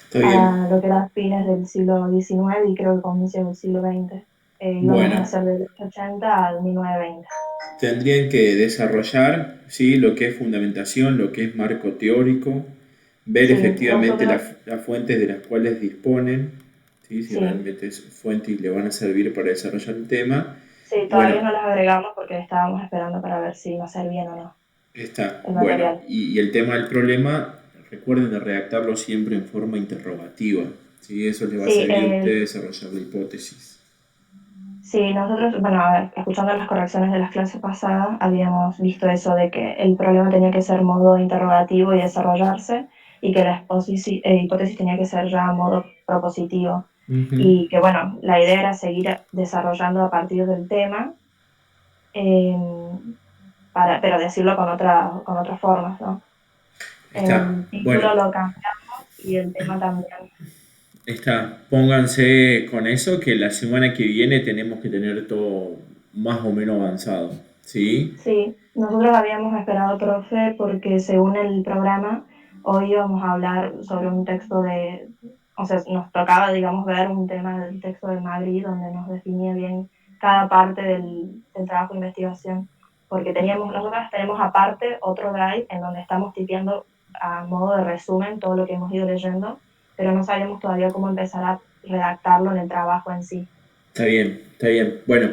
Está bien. a lo que era fines del siglo XIX y creo que comienzo del siglo XX. Íbamos a Bueno, hacer del 80 al 1920. tendrían que desarrollar, ¿sí?, lo que es fundamentación, lo que es marco teórico, ver Sí, efectivamente nosotros, las fuentes de las cuales disponen, ¿sí?, si sí, realmente es fuente y le van a servir para desarrollar el tema. sí, Y todavía bueno, no las agregamos porque estábamos esperando para ver si iba a ser bien o no está. el Bueno, material. y el tema del problema, recuerden de redactarlo siempre en forma interrogativa, ¿sí? Eso les va a Sí, servir a ustedes desarrollar la hipótesis. sí, nosotros, bueno, a ver, escuchando las correcciones de las clases pasadas, habíamos visto eso de que el problema tenía que ser modo interrogativo y desarrollarse, y que la hipótesis tenía que ser ya modo propositivo. Ujú. Y que, bueno, la idea era seguir desarrollando a partir del tema, eh, pero decirlo con otras formas, ¿no? Está. El Bueno, título lo cambiamos y el tema también. está, pónganse con eso que la semana que viene tenemos que tener todo más o menos avanzado, ¿sí? Sí, nosotros habíamos esperado, profe, porque según el programa, hoy íbamos a hablar sobre un texto o sea, nos tocaba, digamos, ver un tema del texto de Madrid donde nos definía bien cada parte del trabajo de investigación, porque nosotros tenemos aparte otro drive en donde estamos tipeando a modo de resumen todo lo que hemos ido leyendo, pero no sabíamos todavía cómo empezar a redactarlo en el trabajo en sí. Está bien, está bien. Bueno,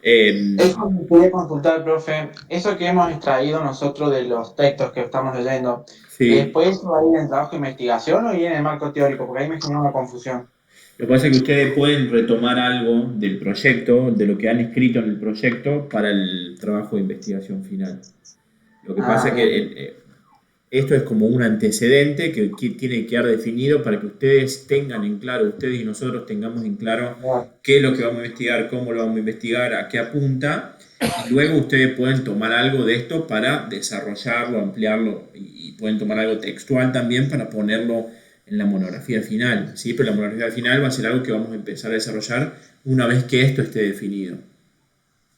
eh, Eso me quería consultar, profe. Eso que hemos extraído nosotros de los textos que estamos leyendo, sí. ¿después va a ir en trabajo de investigación o ir en el marco teórico? Porque ahí me genera una confusión. Lo que pasa es que ustedes pueden retomar algo del proyecto, de lo que han escrito en el proyecto, para el trabajo de investigación final. Lo que pasa Ah, es bien. que esto es como un antecedente que tiene que quedar definido para que ustedes tengan en claro, ustedes y nosotros tengamos en claro Bueno, qué es lo que vamos a investigar, cómo lo vamos a investigar, a qué apunta, y luego ustedes pueden tomar algo de esto para desarrollarlo, ampliarlo, y pueden tomar algo textual también para ponerlo en la monografía final, ¿sí? Pero la monografía final va a ser algo que vamos a empezar a desarrollar una vez que esto esté definido,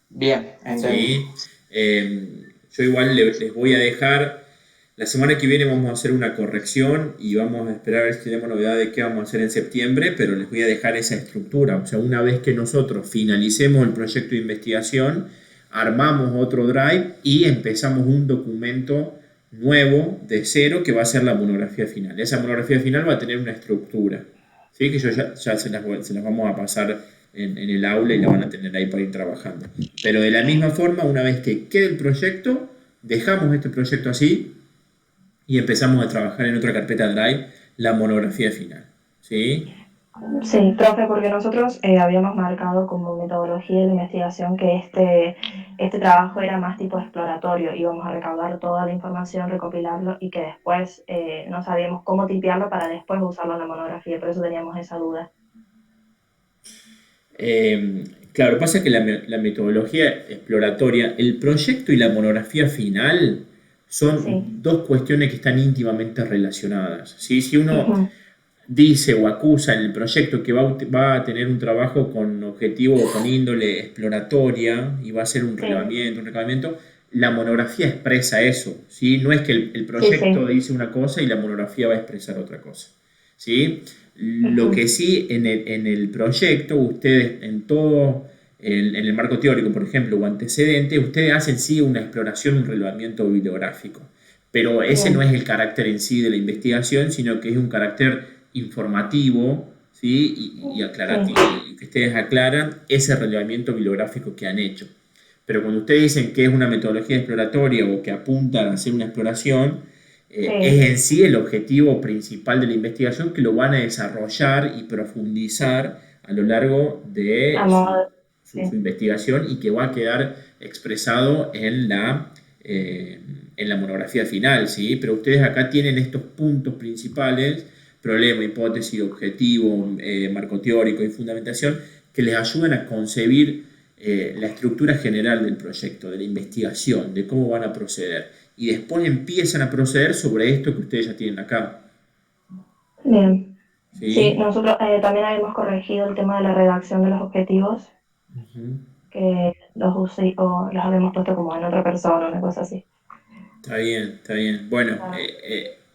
bien, entendido. ¿sí? Yo igual les voy a dejar, la semana que viene vamos a hacer una corrección y vamos a esperar a ver si tenemos novedad de qué vamos a hacer en septiembre, pero les voy a dejar esa estructura. O sea, una vez que nosotros finalicemos el proyecto de investigación, armamos otro drive y empezamos un documento nuevo de cero que va a ser la monografía final. Esa monografía final va a tener una estructura, ¿sí? Que yo ya se las vamos a pasar en el aula y la van a tener ahí para ir trabajando. Pero de la misma forma, una vez que quede el proyecto, dejamos este proyecto así y empezamos a trabajar en otra carpeta Drive la monografía final. ¿Sí? Sí, profe, porque nosotros habíamos marcado como metodología de investigación que este trabajo era más tipo exploratorio, íbamos a recaudar toda la información, recopilarlo y que después no sabíamos cómo tipearlo para después usarlo en la monografía, por eso teníamos esa duda. Claro, pasa que la metodología exploratoria, el proyecto y la monografía final Sí, son dos cuestiones que están íntimamente relacionadas. ¿Sí? Si uno ujú, dice o acusa en el proyecto que va a tener un trabajo con objetivo o con índole exploratoria y va a ser sí, un recabamiento, la monografía expresa eso, ¿sí? No es que el sí, proyecto sí, dice una cosa y la monografía va a expresar otra cosa, ¿sí? Lo ujú, que sí en el proyecto, ustedes en todo, en el marco teórico, por ejemplo, o antecedente, ustedes hacen sí una exploración, un relevamiento bibliográfico, pero ese no bien, es el carácter en sí de la investigación, sino que es un carácter informativo, ¿sí? Y aclarativo, sí, y que ustedes aclaran ese relevamiento bibliográfico que han hecho. Pero cuando ustedes dicen que es una metodología exploratoria o que apuntan a hacer una exploración, sí, es en sí el objetivo principal de la investigación que lo van a desarrollar y profundizar a lo largo de a modo de, su sí, investigación y que va a quedar expresado en la monografía final, ¿sí? Pero ustedes acá tienen estos puntos principales problema, hipótesis, objetivo, marco teórico y fundamentación, que les ayudan a concebir la estructura general del proyecto, de la investigación, de cómo van a proceder. Y después empiezan a proceder sobre esto que ustedes ya tienen acá. Bien. ¿Sí? Sí, nosotros también habíamos corregido el tema de la redacción de los objetivos, que los habíamos puesto como en otra persona, una cosa así. Está bien, está bien. Bueno,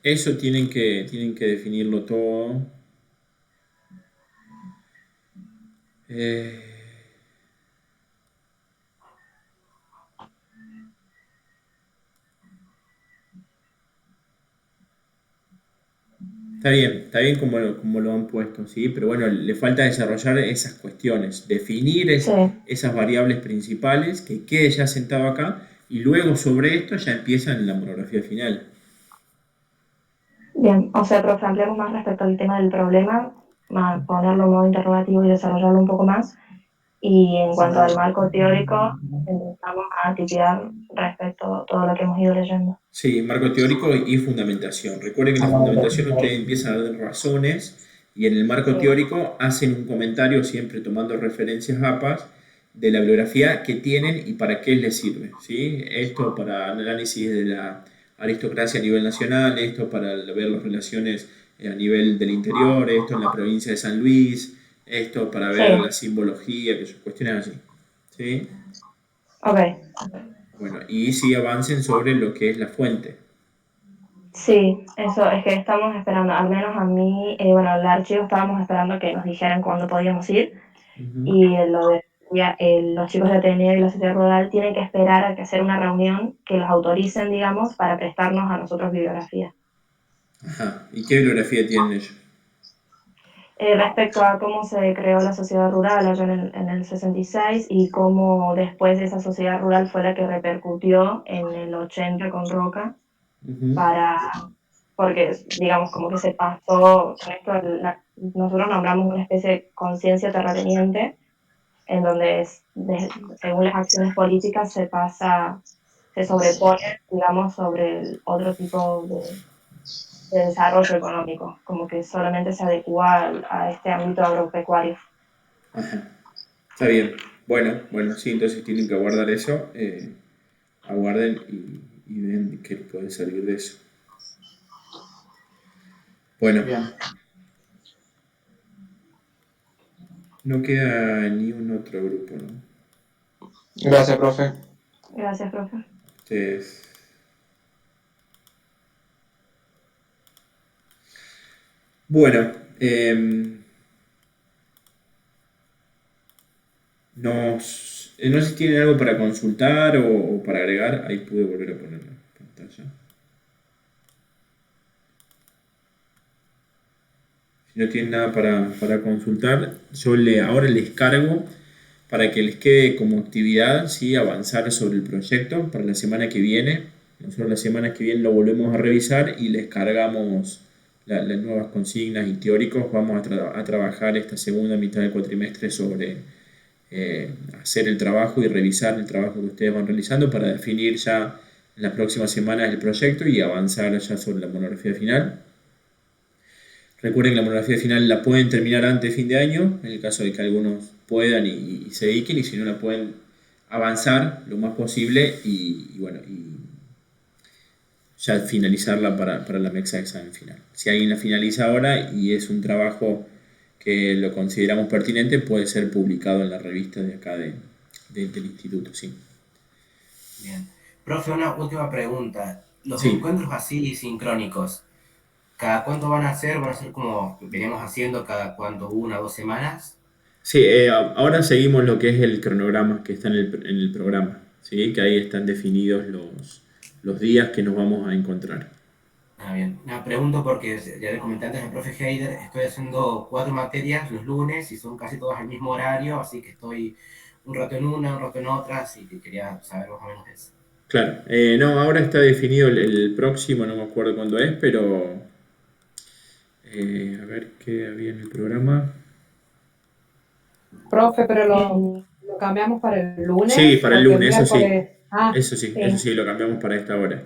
eso tienen que definirlo todo. Está bien como lo han puesto, ¿sí? Pero bueno, le falta desarrollar esas cuestiones, definir Sí. esas variables principales, que quede ya sentado acá, y luego sobre esto ya empiezan la monografía final. Bien, o sea, profe, ampliamos más respecto al tema del problema, ponerlo en modo interrogativo y desarrollarlo un poco más. Y en cuanto al marco teórico, empezamos a tipear respecto a todo lo que hemos ido leyendo. Sí, marco teórico y fundamentación. Recuerden que en la fundamentación ustedes empiezan a dar razones y en el marco teórico hacen un comentario siempre tomando referencias APAs de la bibliografía que tienen y para qué les sirve. ¿Sí? Esto para análisis de la aristocracia a nivel nacional, esto para ver las relaciones a nivel del interior, esto en la provincia de San Luis, esto para ver la simbología, que son cuestiones así. ¿Sí? Ok. Bueno, y sí avancen sobre lo que es la fuente. Sí, eso es que estamos esperando, al menos a mí, bueno, el archivo estábamos esperando que nos dijeran cuándo podíamos ir. Y los chicos de Ateneo y la Sociedad Rural tienen que esperar a que hacer una reunión que los autoricen, digamos, para prestarnos a nosotros bibliografía. Ajá. ¿Y qué bibliografía tienen ellos? Respecto a cómo se creó la sociedad rural allá en el 66 y cómo después esa sociedad rural fue la que repercutió en el 80 con Roca, porque digamos como que se pasó, con esto nosotros nombramos una especie de conciencia terrateniente, en donde según las acciones políticas se sobrepone, digamos, sobre el otro tipo de desarrollo económico, como que solamente se adecua a este ámbito agropecuario. Ajá. Está bien. Bueno, sí, entonces tienen que aguardar eso. Aguarden y ven qué puede salir de eso. Bueno. Bien. No queda ni un otro grupo, ¿no? Gracias, profe. Gracias, profe. Ustedes. Bueno, no sé si tienen algo para consultar o para agregar. Ahí pude volver a poner la pantalla. Si no tienen nada para consultar, yo ahora les cargo para que les quede como actividad, ¿sí? Avanzar sobre el proyecto para la semana que viene. Nosotros la semana que viene lo volvemos a revisar y les cargamos las nuevas consignas y teóricos. Vamos a trabajar esta segunda mitad del cuatrimestre sobre hacer el trabajo y revisar el trabajo que ustedes van realizando para definir ya en las próximas semanas el proyecto y avanzar ya sobre la monografía final. Recuerden que la monografía final la pueden terminar antes de fin de año, en el caso de que algunos puedan y se dediquen, y si no la pueden avanzar lo más posible y ya finalizarla para la mesa de examen final. Si alguien la finaliza ahora y es un trabajo que lo consideramos pertinente, puede ser publicado en la revista de acá del instituto, sí. Bien. Profe, una última pregunta. Los encuentros así sincrónicos, ¿cada cuánto van a ser? ¿Van a ser como venimos haciendo cada cuánto, 1 o 2 semanas? Sí, ahora seguimos lo que es el cronograma que está en el programa, ¿sí? Que ahí están definidos los días que nos vamos a encontrar. Bien. Pregunto porque ya le comenté antes al profe Heider, estoy haciendo 4 materias los lunes y son casi todas al mismo horario, así que estoy un rato en una, un rato en otra, así que quería saber más o menos eso. Claro, no, ahora está definido el próximo, no me acuerdo cuándo es, pero a ver qué había en el programa. Profe, pero lo cambiamos para el lunes. Sí, para el lunes, eso sí. Ah, Eso sí, lo cambiamos para esta hora.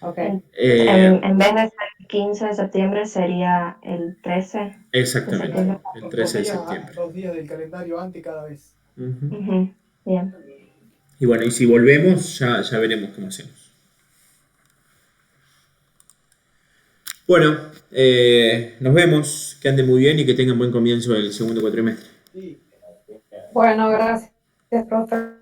Ok. En vez de ser el 15 de septiembre sería el 13 de Exactamente, septiembre. el 13 de septiembre. 2 días del calendario antes cada vez. Ujú. Ujú, bien. Y bueno, y si volvemos, ya veremos cómo hacemos. Bueno, nos vemos, que anden muy bien y que tengan buen comienzo del segundo cuatrimestre. Bueno, gracias, profe.